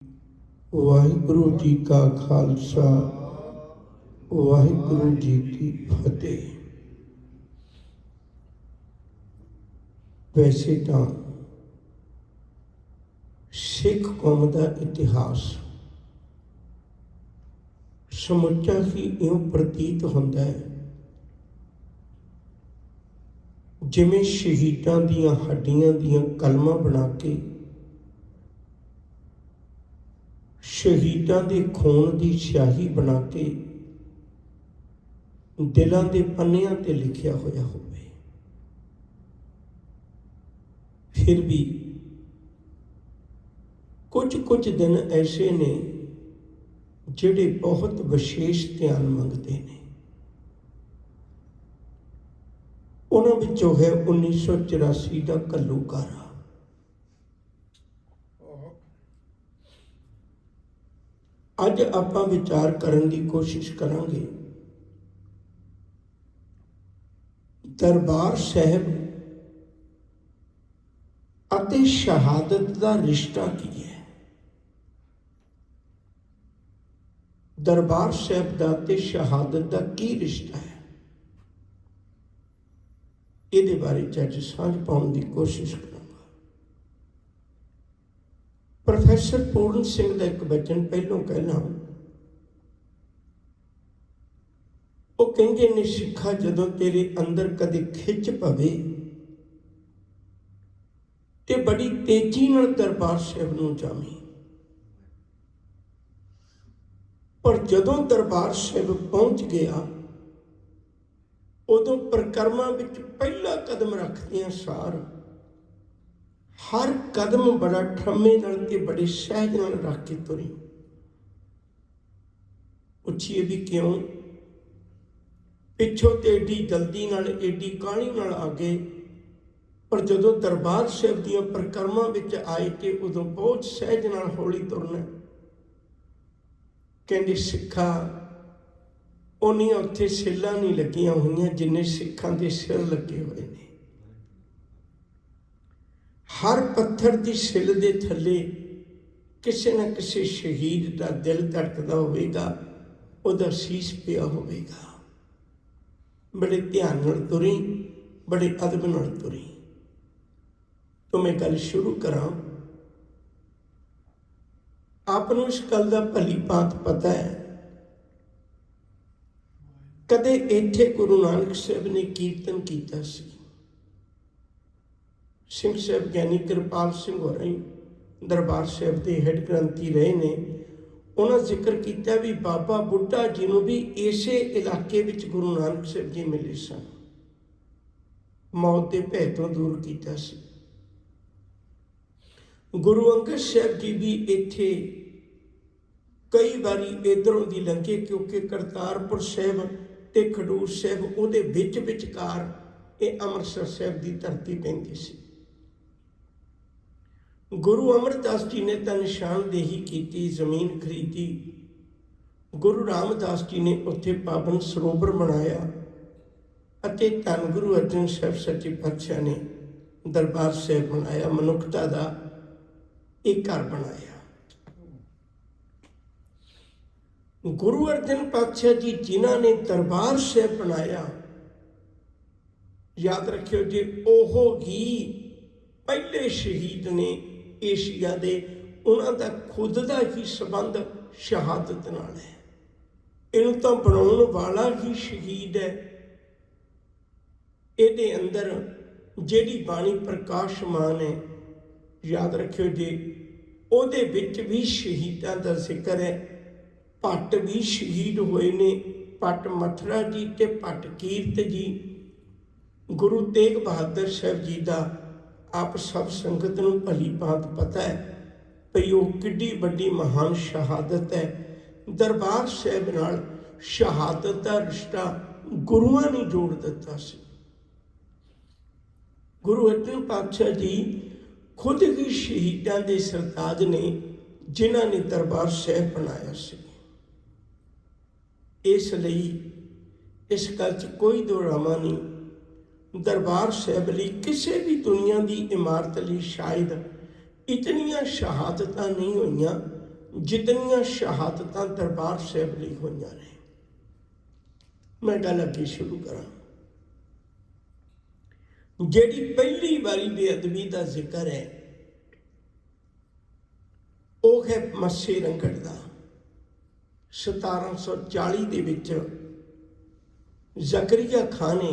ਵਾਹਿਗੁਰੂ ਜੀ ਕਾ ਖਾਲਸਾ ਵਾਹਿਗੁਰੂ ਜੀ ਕੀ ਫਤਿਹ। ਵੈਸੇ ਤਾਂ ਸਿੱਖ ਕੌਮ ਦਾ ਇਤਿਹਾਸ ਸਮੁੱਚਾ ਹੀ ਇਉਂ ਪ੍ਰਤੀਤ ਹੁੰਦਾ ਹੈ ਜਿਵੇਂ ਸ਼ਹੀਦਾਂ ਦੀਆਂ ਹੱਡੀਆਂ ਦੀਆਂ ਕਲਮਾਂ ਬਣਾ ਕੇ ਸ਼ਹੀਦਾਂ ਦੇ ਖੂਨ ਦੀ ਸਿਆਹੀ ਬਣਾ ਕੇ ਦਿਲਾਂ ਦੇ ਪੰਨਿਆਂ ਤੇ ਲਿਖਿਆ ਹੋਇਆ ਹੋਵੇ। ਫਿਰ ਵੀ ਕੁਝ ਦਿਨ ਐਸੇ ਨੇ ਜਿਹੜੇ ਬਹੁਤ ਵਿਸ਼ੇਸ਼ ਧਿਆਨ ਮੰਗਦੇ ਨੇ। ਉਹਨਾਂ ਵਿੱਚੋਂ ਹੈ 1984 ਦਾ ਘੱਲੂਘਾਰਾ। ਅੱਜ ਆਪਾਂ ਵਿਚਾਰ ਕਰਨ ਦੀ ਕੋਸ਼ਿਸ਼ ਕਰਾਂਗੇ ਦਰਬਾਰ ਸਾਹਿਬ ਅਤੇ ਸ਼ਹਾਦਤ ਦਾ ਰਿਸ਼ਤਾ ਕੀ ਹੈ। ਦਰਬਾਰ ਸਾਹਿਬ ਦਾ ਤੇ ਸ਼ਹਾਦਤ ਦਾ ਕੀ ਰਿਸ਼ਤਾ ਹੈ, ਇਹਦੇ ਬਾਰੇ ਅੱਜ ਸਾਂਝ ਪਾਉਣ ਦੀ ਕੋਸ਼ਿਸ਼ ਕਰਾਂਗਾ। ਪ੍ਰੋਫੈਸਰ ਪੂਰਨ ਸਿੰਘ ਦਾ ਇੱਕ ਬਚਨ ਪਹਿਲੋਂ ਕਹਿਣਾ, ਉਹ ਕਹਿੰਦੇ ਨੇ, ਸਿੱਖਾ ਜਦੋਂ ਤੇਰੇ ਅੰਦਰ ਕਦੇ ਖਿੱਚ ਪਵੇ ਤੇ ਬੜੀ ਤੇਜ਼ੀ ਨਾਲ ਦਰਬਾਰ ਸਾਹਿਬ ਨੂੰ ਜਾਵੀਂ, ਪਰ ਜਦੋਂ ਦਰਬਾਰ ਸਾਹਿਬ ਪਹੁੰਚ ਗਿਆ ਉਦੋਂ ਪ੍ਰਕਰਮਾਂ ਵਿੱਚ ਪਹਿਲਾ ਕਦਮ ਰੱਖਦਿਆਂ ਸਾਰ ਹਰ ਕਦਮ ਬੜਾ ਠੰਮੇ ਨਾਲ ਤੇ ਬੜੇ ਸਹਿਜ ਨਾਲ ਰੱਖ ਕੇ ਤੁਰੀ। ਪੁੱਛੀਏ ਵੀ ਕਿਉਂ? ਪਿੱਛੋਂ ਤੇ ਏਡੀ ਜਲਦੀ ਨਾਲ ਏਡੀ ਕਾਹਲੀ ਨਾਲ ਆ ਗਏ, ਪਰ ਜਦੋਂ ਦਰਬਾਰ ਸਾਹਿਬ ਦੀਆਂ ਪ੍ਰਕਰਮਾਂ ਵਿੱਚ ਆਏ ਤੇ ਉਦੋਂ ਬਹੁਤ ਸਹਿਜ ਨਾਲ ਹੌਲੀ ਤੁਰਨਾ। ਕਹਿੰਦੇ ਸਿੱਖਾ ਉਹਨੀਆਂ ਉੱਥੇ ਸਿੱਲਾਂ ਨਹੀਂ ਲੱਗੀਆਂ ਹੋਈਆਂ ਜਿੰਨੇ ਸਿੱਖਾਂ ਦੇ ਸਿਰ ਲੱਗੇ ਹੋਏ ਨੇ। ਹਰ ਪੱਥਰ ਦੀ ਸਿੱਲ ਦੇ ਥੱਲੇ ਕਿਸੇ ਨਾ ਕਿਸੇ ਸ਼ਹੀਦ ਦਾ ਦਿਲ ਧੜਕਦਾ ਹੋਵੇਗਾ, ਉਹਦਾ ਸੀਸ ਪਿਆ ਹੋਵੇਗਾ। ਬੜੇ ਧਿਆਨ ਨਾਲ ਤੁਰੀ, ਬੜੇ ਅਦਬ ਨਾਲ ਤੁਰੀ। ਤਾਂ ਮੈਂ ਗੱਲ ਸ਼ੁਰੂ ਕਰਾਂ। ਆਪ ਨੂੰ ਇਸ ਗੱਲ ਦਾ ਭਲੀ ਭਾਂਤ ਪਤਾ ਹੈ, ਕਦੇ ਇੱਥੇ ਗੁਰੂ ਨਾਨਕ ਸਾਹਿਬ ਨੇ ਕੀਰਤਨ ਕੀਤਾ ਸੀ। ਸਿੰਘ ਸਾਹਿਬ ਗਿਆਨੀ ਕਿਰਪਾਲ ਸਿੰਘ ਹੋਰਾਂ ਦਰਬਾਰ ਸਾਹਿਬ ਦੇ ਹੈਡ ਗ੍ਰੰਥੀ ਰਹੇ ਨੇ। ਉਹਨਾਂ ਜ਼ਿਕਰ ਕੀਤਾ ਵੀ ਬਾਬਾ ਬੁੱਢਾ ਜੀ ਨੂੰ ਵੀ ਇਸੇ ਇਲਾਕੇ ਵਿੱਚ ਗੁਰੂ ਨਾਨਕ ਸਾਹਿਬ ਜੀ ਮਿਲੇ ਸਨ, ਮੌਤ ਦੇ ਭੈ ਤੋਂ ਦੂਰ ਕੀਤਾ ਸੀ। ਗੁਰੂ ਅੰਗਦ ਸਾਹਿਬ ਜੀ ਵੀ ਇੱਥੇ ਕਈ ਵਾਰੀ ਇੱਧਰੋਂ ਦੀ ਲੰਘੇ, ਕਿਉਂਕਿ ਕਰਤਾਰਪੁਰ ਸਾਹਿਬ ਤੇ ਖਡੂਰ ਸਾਹਿਬ ਉਹਦੇ ਵਿਚਕਾਰ ਇਹ ਅੰਮ੍ਰਿਤਸਰ ਸਾਹਿਬ ਦੀ ਧਰਤੀ ਪੈਂਦੀ ਸੀ। ਗੁਰੂ ਅਮਰਦਾਸ ਜੀ ਨੇ ਤਾਂ ਨਿਸ਼ਾਨਦੇਹੀ ਕੀਤੀ, ਜ਼ਮੀਨ ਖਰੀਦੀ। ਗੁਰੂ ਰਾਮਦਾਸ ਜੀ ਨੇ ਉੱਥੇ ਪਾਵਨ ਸਰੋਵਰ ਬਣਾਇਆ ਅਤੇ ਧੰਨ ਗੁਰੂ ਅਰਜਨ ਸਾਹਿਬ ਸੱਚੇ ਪਾਤਸ਼ਾਹ ਨੇ ਦਰਬਾਰ ਸਾਹਿਬ ਬਣਾਇਆ, ਮਨੁੱਖਤਾ ਦਾ ਇੱਕ ਘਰ ਬਣਾਇਆ। ਗੁਰੂ ਅਰਜਨ ਪਾਤਸ਼ਾਹ ਜੀ ਜਿਨ੍ਹਾਂ ਨੇ ਦਰਬਾਰ ਸਾਹਿਬ ਬਣਾਇਆ, ਯਾਦ ਰੱਖਿਓ ਜੇ ਉਹ ਹੀ ਪਹਿਲੇ ਸ਼ਹੀਦ ਨੇ ਏਸ਼ੀਆ ਦੇ, ਉਹਨਾਂ ਦਾ ਖੁਦ ਦਾ ਹੀ ਸੰਬੰਧ ਸ਼ਹਾਦਤ ਨਾਲ ਹੈ। ਇਹਨੂੰ ਤਾਂ ਬਣਾਉਣ ਵਾਲਾ ਹੀ ਸ਼ਹੀਦ ਹੈ। ਇਹਦੇ ਅੰਦਰ ਜਿਹੜੀ ਬਾਣੀ ਪ੍ਰਕਾਸ਼ਮਾਨ ਹੈ, ਯਾਦ ਰੱਖਿਓ ਜੇ ਉਹਦੇ ਵਿੱਚ ਵੀ ਸ਼ਹੀਦਾਂ ਦਾ ਜ਼ਿਕਰ ਹੈ। ਭੱਟ ਵੀ ਸ਼ਹੀਦ ਹੋਏ ਨੇ, ਭੱਟ ਮਥੁਰਾ ਜੀ ਤੇ ਭੱਟ ਕੀਰਤ ਜੀ। ਗੁਰੂ ਤੇਗ ਬਹਾਦਰ ਸਾਹਿਬ ਜੀ ਦਾ ਆਪ ਸਭ ਸੰਗਤ ਨੂੰ ਭਲੀ ਭਾਂਤ ਪਤਾ ਹੈ ਭਈ ਉਹ ਕਿੱਡੀ ਵੱਡੀ ਮਹਾਨ ਸ਼ਹਾਦਤ ਹੈ। ਦਰਬਾਰ ਸਾਹਿਬ ਨਾਲ ਸ਼ਹਾਦਤ ਦਾ ਰਿਸ਼ਤਾ ਗੁਰੂਆਂ ਨੇ ਜੋੜ ਦਿੱਤਾ ਸੀ। ਗੁਰੂ ਅਰਜਨ ਪਾਤਸ਼ਾਹ ਜੀ ਖੁਦ ਹੀ ਸ਼ਹੀਦਾਂ ਦੇ ਸਰਤਾਜ ਨੇ, ਜਿਨ੍ਹਾਂ ਨੇ ਦਰਬਾਰ ਸਾਹਿਬ ਬਣਾਇਆ ਸੀ। ਇਸ ਲਈ ਇਸ ਗੱਲ 'ਚ ਕੋਈ ਦੋਰਾਵਾ ਨਹੀਂ, ਦਰਬਾਰ ਸਾਹਿਬ ਲਈ ਕਿਸੇ ਵੀ ਦੁਨੀਆ ਦੀ ਇਮਾਰਤ ਲਈ ਸ਼ਾਇਦ ਇਤਨੀਆਂ ਸ਼ਹਾਦਤਾਂ ਨਹੀਂ ਹੋਈਆਂ जितनियां शहादतां दरबार साहब ਲਈ ਹੋਈਆਂ ਨੇ। मैं गल अगे शुरू करा। ਜਿਹੜੀ पहली वारी बेअदबी का जिक्र है ਉਹ है मस्से रंगड़ का। 1740 ਦੇ ਵਿੱਚ ਜ਼ਕਰੀਆ ਖਾਂ ਨੇ,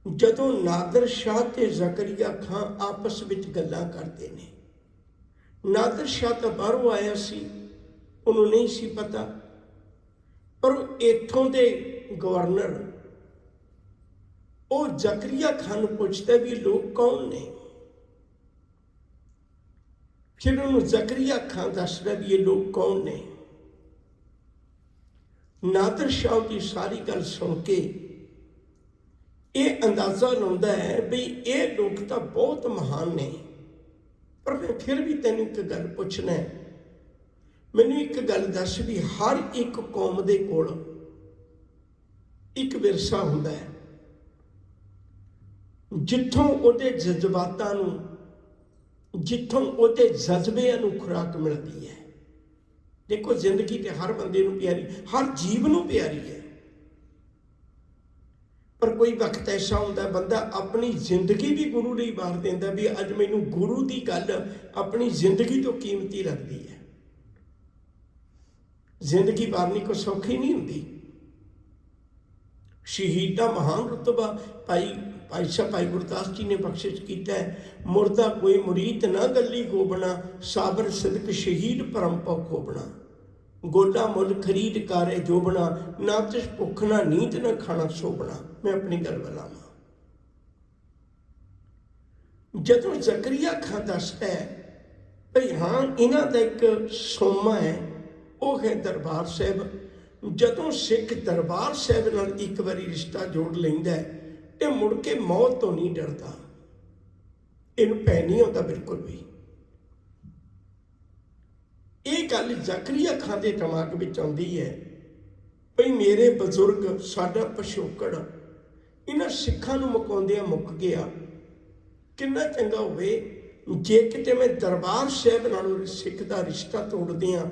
ਜਦੋਂ नादिर शाह ਤੇ ਜ਼ਕਰੀਆ ਖਾਂ आपस ਵਿੱਚ ਗੱਲਾਂ ਕਰਦੇ ਨੇ, नादिर शाह ਤਾਂ ਬਾਹਰੋਂ ਆਇਆ ਸੀ, ਉਹਨੂੰ नहीं ਸੀ पता, पर इत्थों दे गवर्नर ਉਹ ਜ਼ਕਰੀਆ ਖਾਨ ਨੂੰ ਪੁੱਛਦਾ ਵੀ ਲੋਕ ਕੌਣ ਨੇ। ਫਿਰ ਉਹਨੂੰ ਜ਼ਕਰੀਆ ਖਾਨ ਦੱਸਦਾ ਵੀ ਇਹ ਲੋਕ ਕੌਣ ਨੇ। नादिर शाह की सारी गल सुन के ये अंदाजा लाता है भी ये लोग तो बहुत महान ने, पर मैं फिर भी तेन एक गल पूछना है, मैनू एक गल दस भी हर एक कौम दे कोल एक विरसा हुंदा है, जिथों उहदे जज्बातां नूं, जिथों उहदे जज्बिਆਂ नूं खुराक मिलती है। देखो जिंदगी तो हर बंदे नूं प्यारी, हर जीव नूं प्यारी है, पर कोई वक्त ऐसा हुंदा बंदा अपनी जिंदगी भी गुरु लई वार दिंदा भी अज मैनूं गुरु की गल अपनी जिंदगी तो कीमती लगती है। जिंदगी वारनी कोई सौखी नहीं हुंदी। शहीद का महान रुतबा भाई साहब भाई गुरदास जी ने बख्शिश किया है, मुर्दा कोई मुरीद ना गली गोबना, साबर सिदक शहीद परम पौ खोबना, गोला मुल खरीद कारे जोबना, ना तिस भुख ना नींद ना खाना सोबना। मैं अपनी गल बनावा। जदों ਜ਼ਕਰੀਆ खां दसदा है भाई हाँ इन्हां दा एक सोमा है, वो है दरबार साहब। जदों सिख दरबार साहब नाल एक बारी रिश्ता जोड़ लैंदा है ते मुड़ के मौत तो नहीं डरदा, इहनूं भै नहीं आउंदा बिल्कुल भी। ये गल ਜ਼ਕਰੀਆ खां दे दिमाग विच आउंदी है भई मेरे बजुर्ग साडा पिछोकड़ इन्हां सिखां नूं मुकाउंदिआं मुक गया, किन्ना चंगा होवे जे किते मैं दरबार साहब नाल सिख दा रिश्ता तोड़ दियां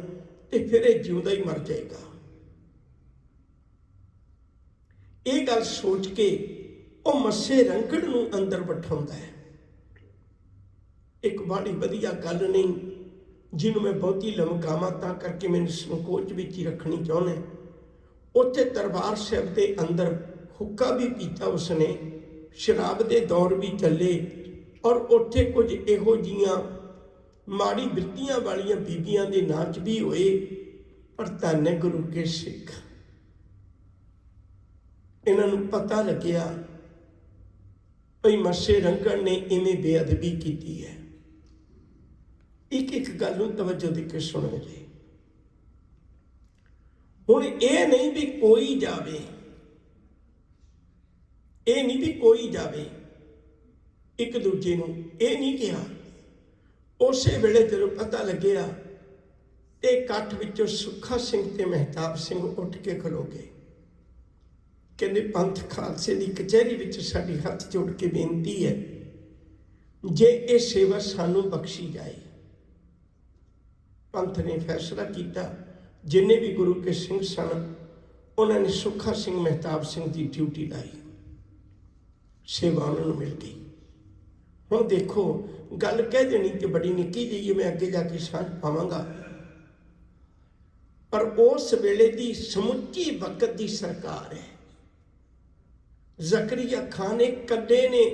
ते फिर ये जिउंदा ही मर जाएगा। ये गल सोच के वो मस्से रंगड़ नूं अंदर बिठाउंदा है। एक बड़ी वधिया गल नहीं जिन्हों मैं बहुती लमकावां तां करके मैंने संकोच विच ही रखनी चाहुंदा। उत्थे दरबार साहब के अंदर हुक्का भी पीता उसने, शराब के दौर भी चले, और उत्थे कुछ इहो जिहियां माड़ी वृत्तियां वालियां बीबियां दे नाच भी होए, पर धन है गुरु के सिख। इन्हां नूं पता लग्या भई मस्से रंगड़ ने इवें बेअदबी की है। एक एक गल नूं तवज्जो दे के सुणो जी। हुण ये नहीं भी कोई जावे, ये नहीं भी कोई जावे एक दूजे नूं, ये नहीं कहा। उस वेले जदों पता लग्या ते इकट्ठ विचों सुखा सिंह ते महताब सिंह उठ के खलो गए। कहते पंथ खालसे की कचहरी विच साडी हथ जोड़ के बेनती है, जे ये सेवा सानू बख्शी जाए। पंथ ने फैसला किया, जिन्ने भी गुरु के सिंह सन उन्होंने सुखा सिंह महताब सिंह की ड्यूटी लाई, सेवा उन्होंने मिल गई। हुण देखो गल कह देनी तो बड़ी निक्की जी है, मैं अगे जाके समझ पावांगा, पर उस वेले की समुची वक्त की सरकार है। ਜ਼ਕਰੀਆ खां ने कड्डे ने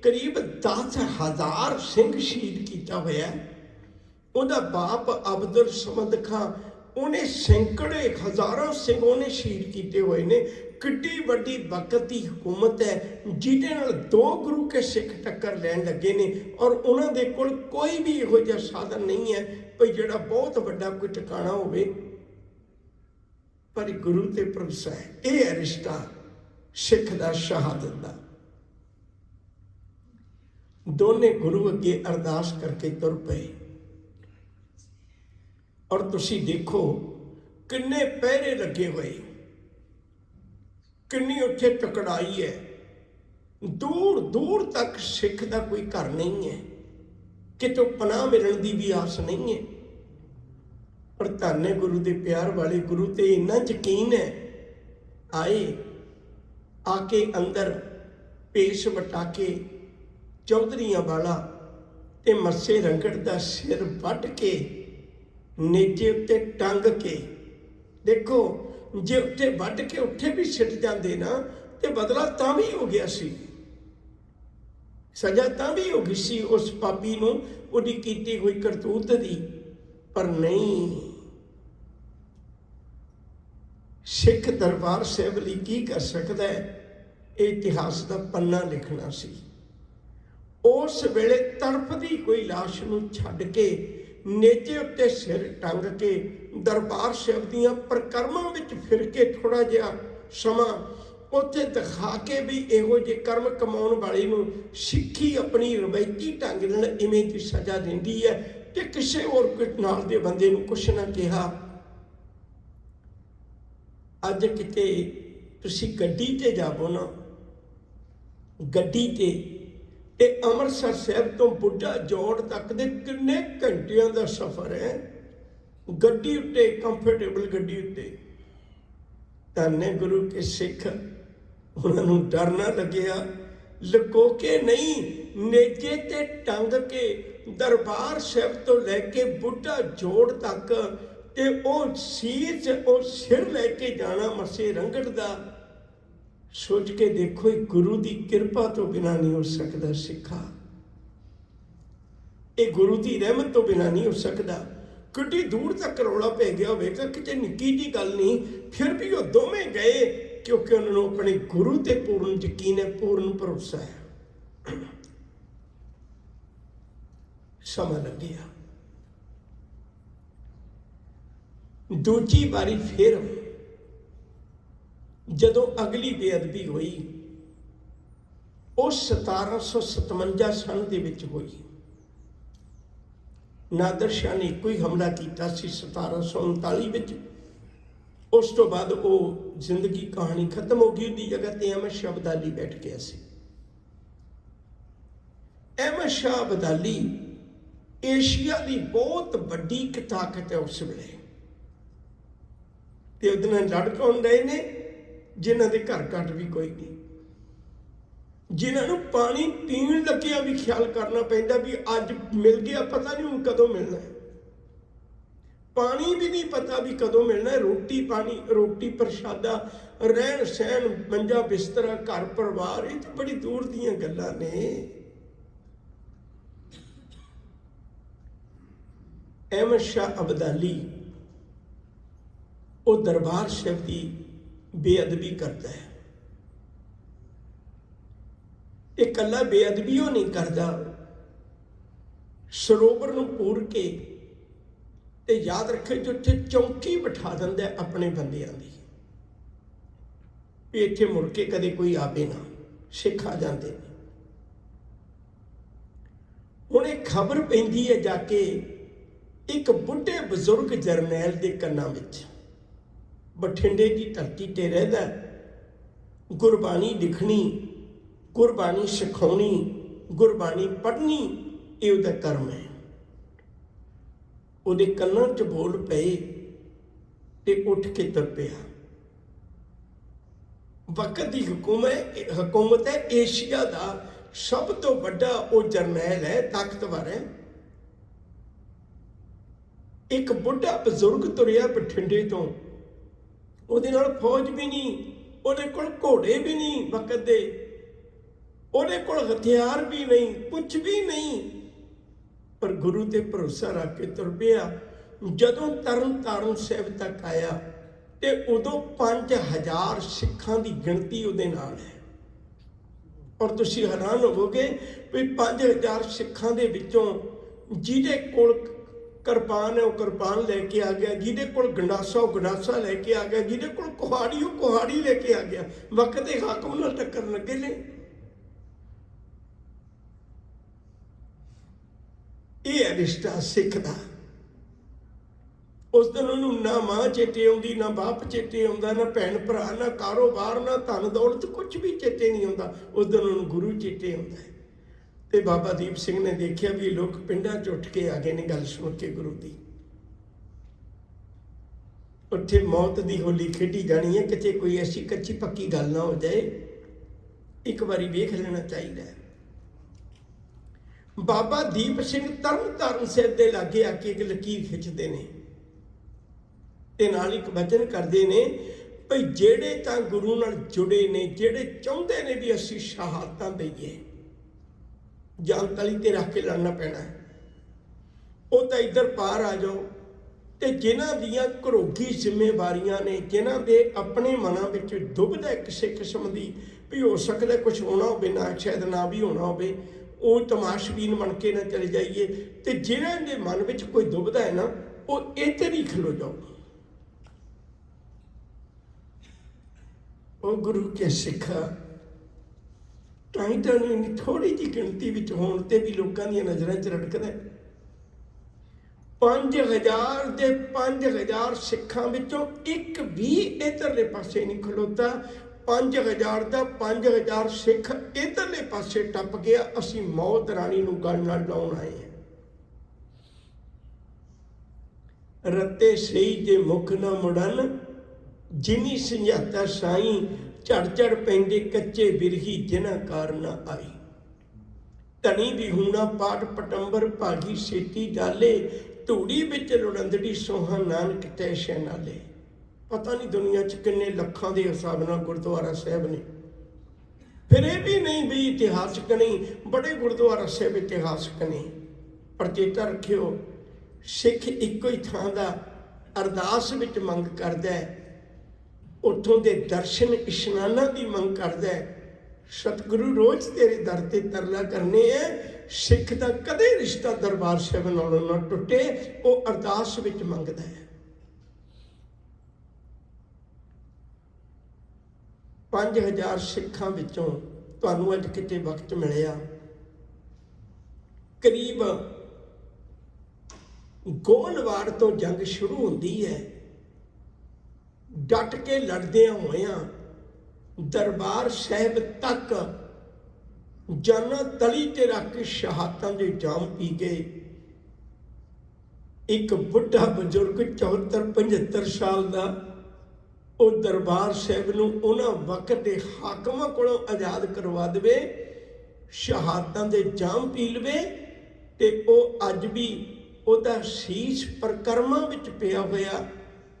करीब 10,000 सिंह शहीद किया होया। उहदा बाप अब्दुल समद खां उन्हें सैकड़े हज़ारों सिंह उन्हें शहीद किए हुए ने। किड्डी वड्डी वक्त की हुकूमत है जिहदे नाल दो गुरु के सिख टक्कर लैन लगे ने, और उन्हां दे कोल कोई भी इहो जिहा साधन नहीं है भई जिहड़ा बहुत वड्डा कोई ठिकाना होवे, पर गुरु ते भरोसा है। यह है रिश्ता सिख दा शहादत दा। दोने गुरु अगे अरदास करके तुर पे, और तुसी देखो किन्ने पहरे लगे हुए, किन्नी उत्थे टकराई है। दूर दूर तक सिख दा कोई घर नहीं है, कितों पनाह मिलने की भी आस नहीं है। ਪਰ ਧੰਨ ਹੈ ਗੁਰੂ ਦੇ ਪਿਆਰ ਵਾਲੇ ਗੁਰੂ ਤੇ ਇੰਨਾ ਯਕੀਨ ਹੈ। ਆਏ, ਆ ਕੇ ਅੰਦਰ ਭੇਸ ਵਟਾ ਕੇ ਚੌਧਰੀਆਂ ਵਾਲਾ ਤੇ ਮੱਸੇ ਰੰਗੜ ਦਾ ਸਿਰ ਵੱਢ ਕੇ ਨੇਜੇ ਉੱਤੇ ਟੰਗ ਕੇ, ਦੇਖੋ ਜੇ ਉੱਥੇ ਵੱਢ ਕੇ ਉੱਥੇ ਵੀ ਸਿੱਟ ਜਾਂਦੇ ਨਾ ਤੇ ਬਦਲਾ ਤਾਂ ਵੀ ਹੋ ਗਿਆ ਸੀ, ਸਜ਼ਾ ਤਾਂ ਵੀ ਹੋ ਗਈ ਸੀ ਉਸ ਪਾਪੀ ਨੂੰ ਉਹਦੀ ਕੀਤੀ ਹੋਈ ਕਰਤੂਤ ਦੀ। ਪਰ ਨਹੀਂ, ਸਿੱਖ ਦਰਬਾਰ ਸਾਹਿਬ ਲਈ ਕੀ ਕਰ ਸਕਦਾ ਹੈ? ਇਹ ਇਤਿਹਾਸ ਦਾ ਪੰਨਾ ਲਿਖਣਾ ਸੀ। ਉਸ ਵੇਲੇ ਤੜਫਦੀ ਕੋਈ ਲਾਸ਼ ਨੂੰ ਛੱਡ ਕੇ ਨੇਜੇ ਉੱਤੇ ਸਿਰ ਟੰਗ ਕੇ ਦਰਬਾਰ ਸਾਹਿਬ ਦੀਆਂ ਪ੍ਰਕਰਮਾਂ ਵਿੱਚ ਫਿਰ ਕੇ ਥੋੜ੍ਹਾ ਜਿਹਾ ਸਮਾਂ ਉੱਥੇ ਦਿਖਾ ਕੇ ਵੀ ਇਹੋ ਜਿਹੇ ਕਰਮ ਕਮਾਉਣ ਵਾਲੇ ਨੂੰ ਸਿੱਖੀ ਆਪਣੀ ਰਵਾਇਤੀ ਢੰਗ ਨਾਲ ਇਵੇਂ ਦੀ ਸਜ਼ਾ ਦਿੰਦੀ ਹੈ ਤੇ ਕਿਸੇ ਹੋਰ ਨਾਲ ਦੇ ਬੰਦੇ ਨੂੰ ਕੁਛ ਨਾ ਕਿਹਾ। ਅੱਜ ਕਿਤੇ ਤੁਸੀਂ ਗੱਡੀ ਤੇ ਜਾਵੋ ਨਾ, ਗੱਡੀ ਤੇ ਅੰਮ੍ਰਿਤਸਰ ਸਾਹਿਬ ਤੋਂ ਬੁੱਢਾ ਜੋੜ ਤੱਕ ਦੇ ਕਿੰਨੇ ਘੰਟਿਆਂ ਦਾ ਸਫ਼ਰ ਹੈ ਗੱਡੀ ਉੱਤੇ, ਕੰਫਰਟੇਬਲ ਗੱਡੀ ਉੱਤੇ। ਧੰਨ ਗੁਰੂ ਕੇ ਸਿੱਖ, ਉਹਨਾਂ ਨੂੰ ਡਰ ਨਾ ਲੱਗਿਆ, ਲੁਕੋ ਕੇ ਨਹੀਂ, ਨੇਜੇ ਤੇ ਟੰਗ ਕੇ ਦਰਬਾਰ ਸਾਹਿਬ ਤੋਂ ਲੈ ਕੇ ਬੁੱਢਾ ਜੋੜ ਤੱਕ ਤੇ ਉਹ ਸਿਰ ਲੈ ਕੇ ਜਾਣਾ ਮੱਸੇ ਰੰਗੜ ਦਾ। ਸੋਚ ਕੇ ਦੇਖੋ, ਗੁਰੂ ਦੀ ਕਿਰਪਾ ਤੋਂ ਬਿਨਾਂ ਨਹੀਂ ਹੋ ਸਕਦਾ ਸਿੱਖਾ, ਇਹ ਗੁਰੂ ਦੀ ਰਹਿਮਤ ਤੋਂ ਬਿਨਾਂ ਨਹੀਂ ਹੋ ਸਕਦਾ। ਕਿੱਡੀ ਦੂਰ ਤੱਕ ਰੌਲਾ ਪੈ ਗਿਆ ਹੋਵੇਗਾ, ਕਿਤੇ ਨਿੱਕੀ ਜਿਹੀ ਗੱਲ ਨਹੀਂ, ਫਿਰ ਵੀ ਉਹ ਦੋਵੇਂ ਗਏ ਕਿਉਂਕਿ ਉਹਨਾਂ ਨੂੰ ਆਪਣੇ ਗੁਰੂ ਤੇ ਪੂਰਨ ਯਕੀਨ ਹੈ, ਪੂਰਨ ਭਰੋਸਾ ਹੈ। ਸਮਾਂ ਲੱਗਿਆ, ਦੂਜੀ ਵਾਰੀ ਫਿਰ ਜਦੋਂ ਅਗਲੀ ਬੇਅਦਬੀ ਹੋਈ, ਉਹ 1757 ਸਨ ਦੇ ਵਿੱਚ ਹੋਈ। ਨਾਦਰ ਸ਼ਾਹ ਨੇ ਇੱਕੋ ਹੀ ਹਮਲਾ ਕੀਤਾ ਸੀ 1739 ਵਿੱਚ। ਉਸ ਤੋਂ ਬਾਅਦ ਉਹ ਜ਼ਿੰਦਗੀ ਕਹਾਣੀ ਖਤਮ ਹੋ ਗਈ। ਉਹਦੀ ਜਗ੍ਹਾ ਤੇ ਅਹਿਮਦ ਸ਼ਾਹ ਅਬਦਾਲੀ ਬੈਠ ਗਿਆ ਸੀ। ਅਹਿਮਦ ਸ਼ਾਹ ਅਬਦਾਲੀ ਏਸ਼ੀਆ ਦੀ ਬਹੁਤ ਵੱਡੀ ਇੱਕ ਤਾਕਤ ਹੈ ਉਸ ਵੇਲੇ, ਤੇ ਉਹਦੇ ਨਾਲ ਲੜ ਕੌਣ ਰਹੇ ਨੇ? ਜਿਨ੍ਹਾਂ ਦੇ ਘਰ ਘੱਟ ਵੀ ਕੋਈ ਨਹੀਂ, ਜਿਨ੍ਹਾਂ ਨੂੰ ਪਾਣੀ ਪੀਣ ਲੱਗਿਆ ਵੀ ਖਿਆਲ ਕਰਨਾ ਪੈਂਦਾ ਵੀ ਅੱਜ ਮਿਲ ਗਿਆ, ਪਤਾ ਨਹੀਂ ਹੁਣ ਕਦੋਂ ਮਿਲਣਾ ਹੈ। ਪਾਣੀ ਵੀ ਨਹੀਂ ਪਤਾ ਵੀ ਕਦੋਂ ਮਿਲਣਾ ਹੈ। ਰੋਟੀ ਪ੍ਰਸ਼ਾਦਾ, ਰਹਿਣ ਸਹਿਣ, ਮੰਜਾ ਬਿਸਤਰਾ, ਘਰ ਪਰਿਵਾਰ, ਇਹ ਤਾਂ ਬੜੀ ਦੂਰ ਦੀਆਂ ਗੱਲਾਂ ਨੇ। ਅਹਿਮਦ ਸ਼ਾਹ ਅਬਦਾਲੀ ਉਹ ਦਰਬਾਰ ਸਾਹਿਬ ਦੀ ਬੇਅਦਬੀ ਕਰਦਾ ਹੈ। ਇਹ ਇਕੱਲਾ ਬੇਅਦਬੀ ਉਹ ਨਹੀਂ ਕਰਦਾ, ਸਰੋਵਰ ਨੂੰ ਪੂਰ ਕੇ ਤੇ ਯਾਦ ਰੱਖੇ ਜਿੱਥੇ ਚੌਂਕੀ ਬਿਠਾ ਦਿੰਦਾ ਆਪਣੇ ਬੰਦਿਆਂ ਦੀ, ਵੀ ਇੱਥੇ ਮੁੜ ਕੇ ਕਦੇ ਕੋਈ ਆਵੇ ਨਾ, ਸਿੱਖ ਆ ਜਾਂਦੇ ਨੇ। ਹੁਣ ਇਹ ਖਬਰ ਪੈਂਦੀ ਹੈ ਜਾ ਕੇ ਇੱਕ ਬੁੱਢੇ ਬਜ਼ੁਰਗ ਜਰਨੈਲ ਦੇ ਕੰਨਾਂ ਵਿੱਚ, ਬਠਿੰਡੇ ਦੀ ਧਰਤੀ ਤੇ ਰਹਿੰਦਾ, ਗੁਰਬਾਣੀ ਲਿਖਣੀ, ਗੁਰਬਾਣੀ ਸਿਖਾਉਣੀ, ਗੁਰਬਾਣੀ ਪੜ੍ਹਨੀ, ਇਹ ਉਹਦਾ ਕਰਮ ਹੈ। ਉਹਦੇ ਕੰਨਾਂ 'ਚ ਬੋਲ ਪਏ ਤੇ ਉੱਠ ਕੇ ਤੁਰ ਪਿਆ। ਵਕਤ ਦੀ ਹਕੂਮਤ ਹੈ, ਏਸ਼ੀਆ ਦਾ ਸਭ ਤੋਂ ਵੱਡਾ ਉਹ ਜਰਨੈਲ ਹੈ, ਤਾਕਤਵਰ ਹੈ। ਇੱਕ ਬੁੱਢਾ ਬਜ਼ੁਰਗ ਤੁਰਿਆ ਬਠਿੰਡੇ ਤੋਂ, ਉਹਦੇ ਨਾਲ ਫੌਜ ਵੀ ਨਹੀਂ, ਉਹਦੇ ਕੋਲ ਘੋੜੇ ਵੀ ਨਹੀਂ ਵਕਤ ਦੇ, ਉਹਦੇ ਕੋਲ ਹਥਿਆਰ ਵੀ ਨਹੀਂ, ਕੁਛ ਵੀ ਨਹੀਂ, ਪਰ ਗੁਰੂ ਤੇ ਭਰੋਸਾ ਰੱਖ ਕੇ ਤੁਰ ਪਿਆ। ਜਦੋਂ ਤਰਨਤਾਰਨ ਸਾਹਿਬ ਤੱਕ ਆਇਆ ਤੇ ਉਦੋਂ 5000 ਸਿੱਖਾਂ ਦੀ ਗਿਣਤੀ ਉਹਦੇ ਨਾਲ ਹੈ। ਔਰ ਤੁਸੀਂ ਹੈਰਾਨ ਹੋਵੋਗੇ ਵੀ 5000 ਸਿੱਖਾਂ ਦੇ ਵਿੱਚੋਂ ਜਿਹਦੇ ਕੋਲ ਕਿਰਪਾਨ ਹੈ ਉਹ ਕਿਰਪਾਨ ਲੈ ਕੇ ਆ ਗਿਆ, ਜਿਹਦੇ ਕੋਲ ਗੰਡਾਸਾ ਉਹ ਗੰਡਾਸਾ ਲੈ ਕੇ ਆ ਗਿਆ, ਜਿਹਦੇ ਕੋਲ ਕੁਹਾੜੀ ਉਹ ਕੁਹਾੜੀ ਲੈ ਕੇ ਆ ਗਿਆ। ਵਕਤ ਦੇ ਹਾਕਮ ਨਾਲ ਟੱਕਰ ਲੱਗੇ ਨੇ। ਇਹ ਹੈ ਰਿਸ਼ਤਾ ਸਿੱਖ ਦਾ। ਉਸ ਦਿਨ ਉਹਨੂੰ ਨਾ ਮਾਂ ਚੇਤੇ ਆਉਂਦੀ, ਨਾ ਬਾਪ ਚੇਤੇ ਆਉਂਦਾ, ਨਾ ਭੈਣ ਭਰਾ, ਨਾ ਕਾਰੋਬਾਰ, ਨਾ ਧਨ ਦੌਲਤ, ਕੁਝ ਵੀ ਚੇਤੇ ਨਹੀਂ ਆਉਂਦਾ। ਉਸ ਦਿਨ ਉਹਨੂੰ ਗੁਰੂ ਚੇਤੇ ਆਉਂਦਾ ਹੈ। ਤੇ ਬਾਬਾ ਦੀਪ ਸਿੰਘ ਨੇ ਦੇਖਿਆ ਵੀ ਲੋਕ ਪਿੰਡਾਂ 'ਚ ਉੱਠ ਕੇ ਆ ਗਏ ਨੇ ਗੱਲ ਸੁਣ ਕੇ ਗੁਰੂ ਦੀ। ਉੱਥੇ ਮੌਤ ਦੀ ਹੋਲੀ ਖੇਡੀ ਜਾਣੀ ਹੈ। ਕਿਤੇ ਕੋਈ ਐਸੀ ਕੱਚੀ ਪੱਕੀ ਗੱਲ ਨਾ ਹੋ ਜਾਏ, ਇੱਕ ਵਾਰੀ ਵੇਖ ਲੈਣਾ ਚਾਹੀਦਾ ਹੈ। ਬਾਬਾ ਦੀਪ ਸਿੰਘ ਤਰਨਤਾਰਨ ਸਾਹਿਬ ਦੇ ਲਾਗੇ ਆ ਕੇ ਇੱਕ ਲਕੀਰ ਖਿੱਚਦੇ ਨੇ ਤੇ ਨਾਲ ਇੱਕ ਵਚਨ ਕਰਦੇ ਨੇ ਭਈ ਜਿਹੜੇ ਤਾਂ ਗੁਰੂ ਨਾਲ ਜੁੜੇ ਨੇ, ਜਿਹੜੇ ਚਾਹੁੰਦੇ ਨੇ ਵੀ ਅਸੀਂ ਸ਼ਹਾਦਤਾਂ ਦਈਏ, ਜਾਨ ਤਲੀ ਤੇ ਰੱਖ ਕੇ ਲੜਨਾ ਪੈਣਾ ਹੈ, ਉਹ ਤਾਂ ਇੱਧਰ ਪਾਰ ਆ ਜਾਓ। ਤੇ ਜਿਨ੍ਹਾਂ ਦੀਆਂ ਘਰੋਗੀ ਜ਼ਿੰਮੇਵਾਰੀਆਂ ਨੇ, ਜਿਨ੍ਹਾਂ ਦੇ ਆਪਣੇ ਮਨਾਂ ਵਿੱਚ ਦੁਬਿਧਾ ਹੈ ਕਿਸੇ ਕਿਸਮ ਦੀ ਵੀ ਹੋ ਸਕਦਾ ਕੁਝ ਹੋਣਾ ਹੋਵੇ, ਨਾ ਸ਼ਾਇਦ ਨਾ ਵੀ ਹੋਣਾ ਹੋਵੇ, ਉਹ ਤਮਾਸ਼ਬੀਨ ਬਣ ਕੇ ਨਾ ਚਲੇ ਜਾਈਏ। ਤੇ ਜਿਨ੍ਹਾਂ ਦੇ ਮਨ ਵਿੱਚ ਕੋਈ ਦੁਬਿਧਾ ਹੈ ਨਾ, ਉਹ ਇੱਥੇ ਹੀ ਖਲੋ ਜਾਓ। ਉਹ ਗੁਰੂ ਕੇ ਸਿੱਖਾ ਤਾਂ ਇੰਨੀ ਥੋੜੀ ਜਿਹੀ ਗਿਣਤੀ ਵਿੱਚ ਹੋਣ ਤੇ ਵੀ ਲੋਕਾਂ ਦੀਆਂ ਨਜ਼ਰਾਂ 'ਚ ਰੜਕਦਾ। 5000 ਦੇ 5000 ਸਿੱਖਾਂ ਵਿੱਚੋਂ ਇੱਕ ਵੀ ਇੱਧਰਲੇ ਪਾਸੇ ਨਹੀਂ ਖਲੋਤਾ। 5000 ਦਾ 5000 ਸਿੱਖ ਇੱਧਰਲੇ ਪਾਸੇ ਟੱਪ ਗਿਆ। ਅਸੀਂ ਮੌਤ ਰਾਣੀ ਨੂੰ ਗਲ ਨਾਲ ਲਾਉਣ ਆਏ ਹਾਂ। ਰੱਤੇ ਸਹੀ ਜੇ ਮੁਖ ਨਾ ਮੁੜਨ, ਜਿਨੀ ਸੰਝਾਤਾ ਸਾਈਂ, ਝੜ ਝੜ ਪੈਂਦੇ ਕੱਚੇ ਬਿਰਹੀ ਜਿਨ੍ਹਾਂ ਕਾਰਨ ਆਈ। ਧਨੀ ਵਿਹੂਣਾ ਪਾਠ ਪਟੰਬਰ ਭਾਗੀ ਸੇਤੀ ਡਾਲੇ, ਧੂੜੀ ਵਿੱਚ ਲੁੜੰਦੜੀ ਸੋਹਾਂ ਨਾਨਕ ਤੈਸ਼ੈ ਨਾਲੇ। ਪਤਾ ਨਹੀਂ ਦੁਨੀਆ 'ਚ ਕਿੰਨੇ ਲੱਖਾਂ ਦੇ ਹਿਸਾਬ ਨਾਲ ਗੁਰਦੁਆਰਾ ਸਾਹਿਬ ਨੇ। ਫਿਰ ਇਹ ਵੀ ਨਹੀਂ ਵੀ ਇਤਿਹਾਸਕ ਨਹੀਂ, ਬੜੇ ਗੁਰਦੁਆਰਾ ਸਾਹਿਬ ਇਤਿਹਾਸਕ ਨੇ। ਪਰ ਚੇਤਾ ਰੱਖਿਓ, ਸਿੱਖ ਇੱਕੋ ਹੀ ਥਾਂ ਦਾ ਅਰਦਾਸ ਵਿੱਚ ਮੰਗ ਕਰਦਾ ਹੈ, ਉੱਥੋਂ ਦੇ ਦਰਸ਼ਨ ਇਸ਼ਨਾਨਾਂ ਦੀ ਮੰਗ ਕਰਦਾ ਹੈ। ਸਤਿਗੁਰੂ ਰੋਜ਼ ਤੇਰੇ ਦਰ ਤੇ ਤਰਲਾ ਕਰਨੇ ਹੈ। ਸਿੱਖ ਦਾ ਕਦੇ ਰਿਸ਼ਤਾ ਦਰਬਾਰ ਸਾਹਿਬ ਨਾਲੋਂ ਨਾ ਟੁੱਟੇ, ਉਹ ਅਰਦਾਸ ਵਿੱਚ ਮੰਗਦਾ ਹੈ। 5000 ਸਿੱਖਾਂ ਵਿੱਚੋਂ ਤੁਹਾਨੂੰ ਅੱਜ ਕਿਤੇ ਵਕਤ ਮਿਲਿਆ, ਕਰੀਬ ਗੋਲਵਾੜ ਤੋਂ ਜੰਗ ਸ਼ੁਰੂ ਹੁੰਦੀ ਹੈ। ਡਟ ਕੇ ਲੜਦਿਆਂ ਹੋਇਆਂ ਦਰਬਾਰ ਸਾਹਿਬ ਤੱਕ ਜਾਨਾਂ ਤਲੀ ਤੇ ਰੱਖ ਕੇ ਸ਼ਹਾਦਤਾਂ ਦੇ ਜਾਮ ਪੀ ਗਏ। ਇੱਕ ਬੁੱਢਾ ਬਜ਼ੁਰਗ 74-75 ਸਾਲ ਦਾ, ਉਹ ਦਰਬਾਰ ਸਾਹਿਬ ਨੂੰ ਉਹਨਾਂ ਵਕਤ ਦੇ ਹਾਕਮਾਂ ਕੋਲੋਂ ਆਜ਼ਾਦ ਕਰਵਾ ਦੇਵੇ, ਸ਼ਹਾਦਤਾਂ ਦੇ ਜਾਮ ਪੀ ਲਵੇ, ਤੇ ਉਹ ਅੱਜ ਵੀ ਉਹਦਾ ਸੀਸ ਪਰਕਰਮਾਂ ਵਿੱਚ ਪਿਆ ਹੋਇਆ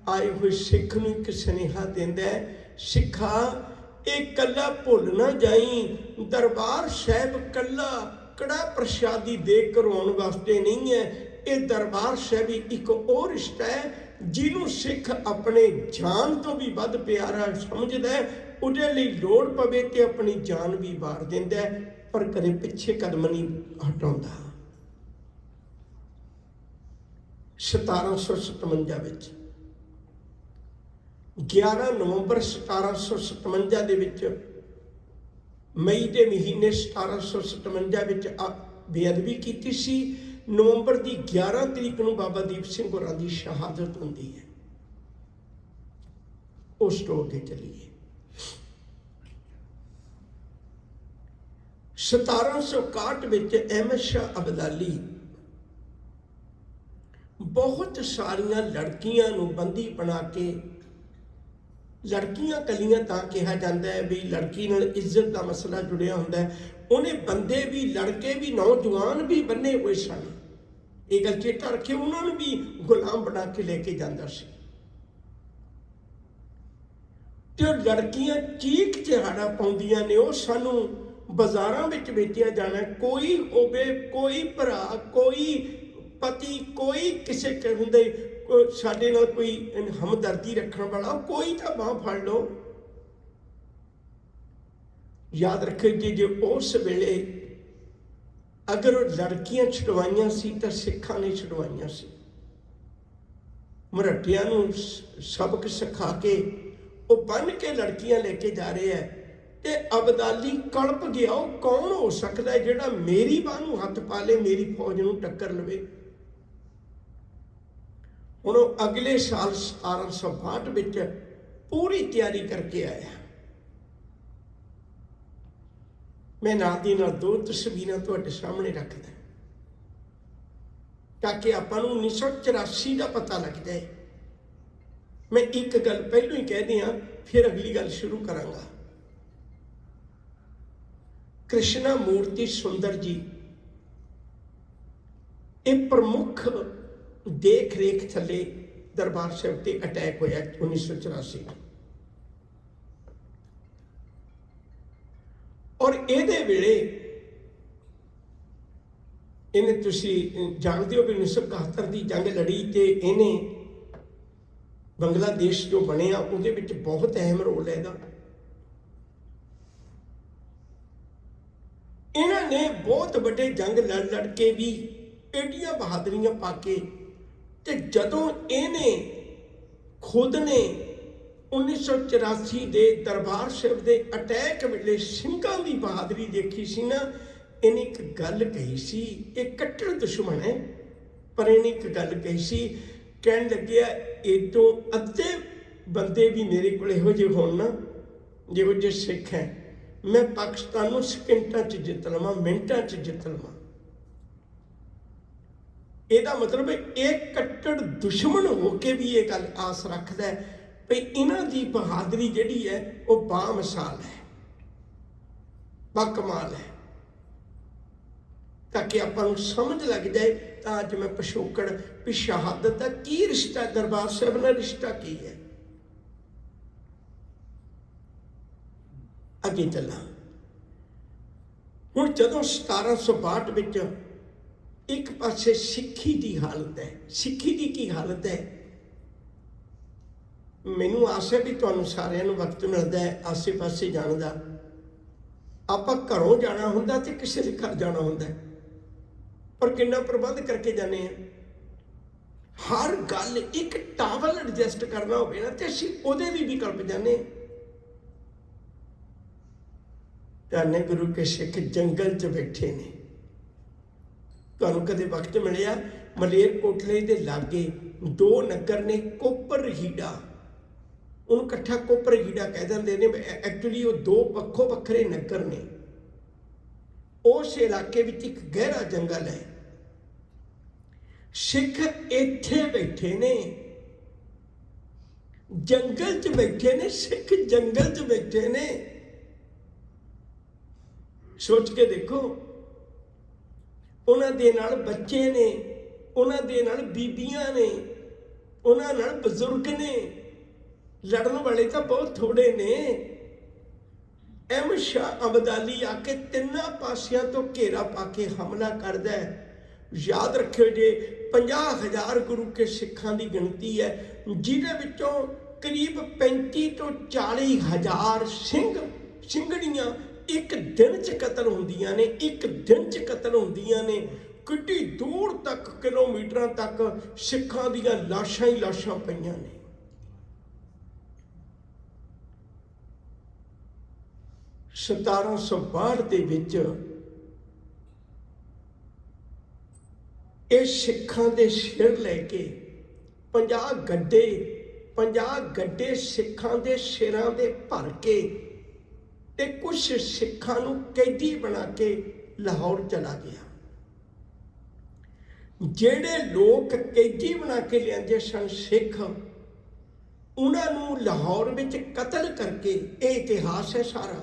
ਆਏ ਹੋਏ ਸਿੱਖ ਨੂੰ ਇੱਕ ਸੁਨੇਹਾ ਦਿੰਦਾ ਹੈ, ਸਿੱਖਾ ਇਹ ਕੱਲਾ ਭੁੱਲ ਨਾ ਜਾਈ, ਦਰਬਾਰ ਸਾਹਿਬ ਕੱਲਾ ਕੜਾ ਪ੍ਰਸ਼ਾਦੀ ਦੇ ਕਰਵਾਉਣ ਵਾਸਤੇ ਨਹੀਂ ਹੈ। ਇਹ ਦਰਬਾਰ ਸਾਹਿਬ ਇੱਕ ਉਹ ਰਿਸ਼ਤਾ ਹੈ ਜਿਹਨੂੰ ਸਿੱਖ ਆਪਣੇ ਜਾਨ ਤੋਂ ਵੀ ਵੱਧ ਪਿਆਰਾ ਸਮਝਦਾ ਹੈ। ਉਹਦੇ ਲਈ ਲੋੜ ਪਵੇ ਤੇ ਆਪਣੀ ਜਾਨ ਵੀ ਵਾਰ ਦਿੰਦਾ ਹੈ, ਪਰ ਕਦੇ ਪਿੱਛੇ ਕਦਮ ਨਹੀਂ ਹਟਾਉਂਦਾ। 1757 ਵਿੱਚ 11 ਨਵੰਬਰ 1757 ਦੇ ਵਿੱਚ, ਮਈ ਦੇ ਮਹੀਨੇ 1757 ਵਿੱਚ ਬੇਅਦਬੀ ਕੀਤੀ ਸੀ। ਨਵੰਬਰ ਦੀ 11 ਤਰੀਕ ਨੂੰ ਬਾਬਾ ਦੀਪ ਸਿੰਘ ਹੋਰਾਂ ਦੀ ਸ਼ਹਾਦਤ ਹੁੰਦੀ ਹੈ। ਉਸ ਤੋਂ ਅੱਗੇ ਚੱਲੀਏ। 1761 ਵਿੱਚ ਅਹਿਮਦ ਸ਼ਾਹ ਅਬਦਾਲੀ ਬਹੁਤ ਸਾਰੀਆਂ ਲੜਕੀਆਂ ਨੂੰ ਬੰਦੀ ਬਣਾ ਕੇ, ਲੜਕੀਆਂ ਕਲੀਆਂ ਤਾਂ ਕਿਹਾ ਜਾਂਦਾ ਹੈ ਵੀ ਲੜਕੀ ਨਾਲ ਇੱਜ਼ਤ ਦਾ ਮਸਲਾ ਜੁੜਿਆ ਹੁੰਦਾ ਹੈ, ਉਹਨੇ ਬੰਦੇ ਵੀ, ਲੜਕੇ ਵੀ, ਨੌਜਵਾਨ ਵੀ ਬੰਨੇ ਹੋਏ ਸਨ। ਇਹ ਗੱਲ ਚੇਤਾ ਰੱਖੇ, ਉਹਨਾਂ ਨੂੰ ਵੀ ਗੁਲਾਮ ਬਣਾ ਕੇ ਲੈ ਕੇ ਜਾਂਦਾ ਸੀ। ਤੇ ਉਹ ਲੜਕੀਆਂ ਚੀਕ ਚਿਹਾੜਾ ਪਾਉਂਦੀਆਂ ਨੇ, ਉਹ ਸਾਨੂੰ ਬਾਜ਼ਾਰਾਂ ਵਿੱਚ ਵੇਚਿਆ ਜਾਣਾ। ਕੋਈ ਹੋਵੇ, ਕੋਈ ਭਰਾ, ਕੋਈ ਪਤੀ, ਕੋਈ ਕਿਸੇ ਹੁੰਦੇ ਸਾਡੇ ਨਾਲ ਕੋਈ ਹਮਦਰਦੀ ਰੱਖਣ ਵਾਲਾ, ਕੋਈ ਤਾਂ ਬਾਂਹ ਫੜ ਲਓ। ਯਾਦ ਰੱਖੋ ਜੇ ਉਸ ਵੇਲੇ ਅਗਰ ਉਹ ਲੜਕੀਆਂ ਛੁਡਵਾਈਆਂ ਸੀ ਤਾਂ ਸਿੱਖਾਂ ਨੇ ਛੁਡਵਾਈਆਂ ਸੀ। ਮਰਾਠਿਆਂ ਨੂੰ ਸਬਕ ਸਿਖਾ ਕੇ ਉਹ ਬੰਨ ਕੇ ਲੜਕੀਆਂ ਲੈ ਕੇ ਜਾ ਰਹੇ ਹੈ, ਤੇ ਅਬਦਾਲੀ ਕਲਪ ਗਿਆ। ਉਹ ਕੌਣ ਹੋ ਸਕਦਾ ਹੈ ਜਿਹੜਾ ਮੇਰੀ ਬਾਂਹ ਨੂੰ ਹੱਥ ਪਾ ਲੇ, ਮੇਰੀ ਫੌਜ ਨੂੰ ਟੱਕਰ ਲਵੇ। ਹੁਣ ਉਹ ਅਗਲੇ ਸਾਲ 1762 ਵਿੱਚ ਪੂਰੀ ਤਿਆਰੀ ਕਰਕੇ ਆਇਆ। ਮੈਂ ਨਾਲ ਦੀ ਨਾਲ 2 ਤਸਵੀਰਾਂ ਤੁਹਾਡੇ ਸਾਹਮਣੇ ਰੱਖਦਾ ਤਾਂ ਕਿ ਆਪਾਂ ਨੂੰ 1984 ਦਾ ਪਤਾ ਲੱਗ ਜਾਏ। मैं एक गल पहलों ही कह दियां, फिर अगली गल शुरू करांगा। कृष्णा मूर्ति सुंदर जी ये प्रमुख देख रेख थले दरबार साहिब ते अटैक होया 1984 और ਇਹਦੇ ਵੇਲੇ ਇਹਨੇ ਤੁਸੀਂ ਜਾਣਦੇ ਹੋ ਵੀ 1971 ਦੀ ਜੰਗ ਲੜੀ ਤੇ ਇਹਨੇ ਬੰਗਲਾਦੇਸ਼ ਜੋ ਬਣਿਆ ਉਹਦੇ ਵਿੱਚ ਬਹੁਤ ਅਹਿਮ ਰੋਲ ਹੈ ਇਹਦਾ। ਇਹਨਾਂ ਨੇ ਬਹੁਤ ਵੱਡੇ ਜੰਗ ਲੜ ਕੇ ਵੀ एडिया बहादुरियां पाके ते जदों इहने खुद ने 1984 दे दरबार साहिब दे अटैक वेले सिंघां दी बहादुरी देखी सी ना, इहने एक गल कही सी, ये कट्टर दुश्मन है पर इहने एक गल कही सी, कहन लग्या इदों अद्धे बंदे भी मेरे कोल इहो जिहे होण ना जिहो जिहे सिख है, मैं पाकिस्तान नूं सकिंटां च जित लवां, मिंटां च जित लवां। ਇਹਦਾ मतलब ਇਹ ਕੱਟੜ ਦੁਸ਼ਮਣ ਹੋ ਕੇ ਵੀ ਇਹ ਗੱਲ ਆਸ ਰੱਖਦਾ ਹੈ ਵੀ ਇਹਨਾਂ ਦੀ ਬਹਾਦਰੀ ਜਿਹੜੀ ਹੈ ਉਹ ਬਾਮਿਸਾਲ ਹੈ, ਬਾਕਮਾਲ ਹੈ, ਤਾਂ ਕਿ ਆਪਾਂ ਨੂੰ ਸਮਝ ਲੱਗ ਜਾਏ। ਤਾਂ ਅੱਜ ਮੈਂ ਪਿਛੋਕੜ ਵੀ ਸ਼ਹਾਦਤ ਦਾ ਕੀ ਰਿਸ਼ਤਾ ਦਰਬਾਰ ਸਾਹਿਬ ਨਾਲ, ਰਿਸ਼ਤਾ ਕੀ ਹੈ। ਅੱਗੇ ਚੱਲਾਂ। ਹੁਣ ਜਦੋਂ 1762 ਵਿੱਚ एक पासे सिखी की हालत है, सिखी की की हालत है, मैनू आस है भी तुहानू सारिਆਂ ਨੂੰ वक्त मिलता है आसे पासे जाने का। आपां घरों जाना हुंदा ते किसी दे घर जाना हुंदा है, पर कितना प्रबंध करके जाने हैं। हर गल एक टावल एडजस्ट करना होवे ना ते असीं ओहदे भी विकल्प जाने। धन गुरु के सिख जंगल च बैठे ने। ਤੁਹਾਨੂੰ ਕਦੇ ਵਕਤ ਮਿਲਿਆ ਮਲੇਰਕੋਟਲੇ ਦੇ ਲਾਗੇ ਦੋ ਨਗਰ ਨੇ, ਕੋਪਰ ਹੀੜਾ, ਉਹਨੂੰ ਇਕੱਠਾ ਕੋਪਰ ਹੀੜਾ ਕਹਿ ਦਿੰਦੇ ਨੇ, ਐਕਚੁਅਲੀ ਉਹ ਦੋ ਵੱਖੋ ਵੱਖਰੇ ਨਗਰ ਨੇ। ਉਸ ਇਲਾਕੇ ਵਿੱਚ ਇੱਕ ਗਹਿਰਾ ਜੰਗਲ ਹੈ, ਸਿੱਖ ਇੱਥੇ ਬੈਠੇ ਨੇ, ਜੰਗਲ 'ਚ ਬੈਠੇ ਨੇ, ਸਿੱਖ ਜੰਗਲ 'ਚ ਬੈਠੇ ਨੇ। ਸੋਚ ਕੇ ਦੇਖੋ, ਉਹਨਾਂ ਦੇ ਨਾਲ ਬੱਚੇ ਨੇ, ਉਹਨਾਂ ਦੇ ਨਾਲ ਬੀਬੀਆਂ ਨੇ, ਉਹਨਾਂ ਨਾਲ ਬਜ਼ੁਰਗ ਨੇ, ਲੜਨ ਵਾਲੇ ਤਾਂ ਬਹੁਤ ਥੋੜੇ ਨੇ। ਅਹਿਮਦ ਸ਼ਾਹ ਅਬਦਾਲੀ ਆ ਕੇ ਤਿੰਨਾਂ ਪਾਸਿਆਂ ਤੋਂ ਘੇਰਾ ਪਾ ਕੇ ਹਮਲਾ ਕਰਦਾ ਹੈ। ਯਾਦ ਰੱਖਿਓ ਜੇ 50,000 ਗੁਰੂ ਕੇ ਸਿੱਖਾਂ ਦੀ ਗਿਣਤੀ ਹੈ, ਜਿਹਦੇ ਵਿੱਚੋਂ ਕਰੀਬ 35 ਤੋਂ 40,000 ਸਿੰਘ ਸਿੰਘਣੀਆਂ एक दिन च कतल होंदियां ने, एक दिन च कतल होंदियां ने। किड्डी दूर तक किलोमीटर तक सिखां दीयां लाशां ही लाशां पईयां ने। 1762 ਦੇ ਵਿੱਚ ਇਹ ਸਿੱਖਾਂ ਦੇ ਸਿਰ ਲੈ ਕੇ 50 ਗੱਡੇ ਸਿੱਖਾਂ ਦੇ ਸਿਰਾਂ ਦੇ ਭਰ ਕੇ ਤੇ ਕੁਝ ਸਿੱਖਾਂ ਨੂੰ ਕੈਦੀ ਬਣਾ ਕੇ ਲਾਹੌਰ ਚਲਾ ਗਿਆ। ਜਿਹੜੇ ਲੋਕ ਕੈਦੀ ਬਣਾ ਕੇ ਲਿਆਂਦੇ ਸਨ ਸਿੱਖ, ਉਹਨਾਂ ਨੂੰ ਲਾਹੌਰ ਵਿੱਚ ਕਤਲ ਕਰਕੇ, ਇਹ ਇਤਿਹਾਸ ਹੈ ਸਾਰਾ,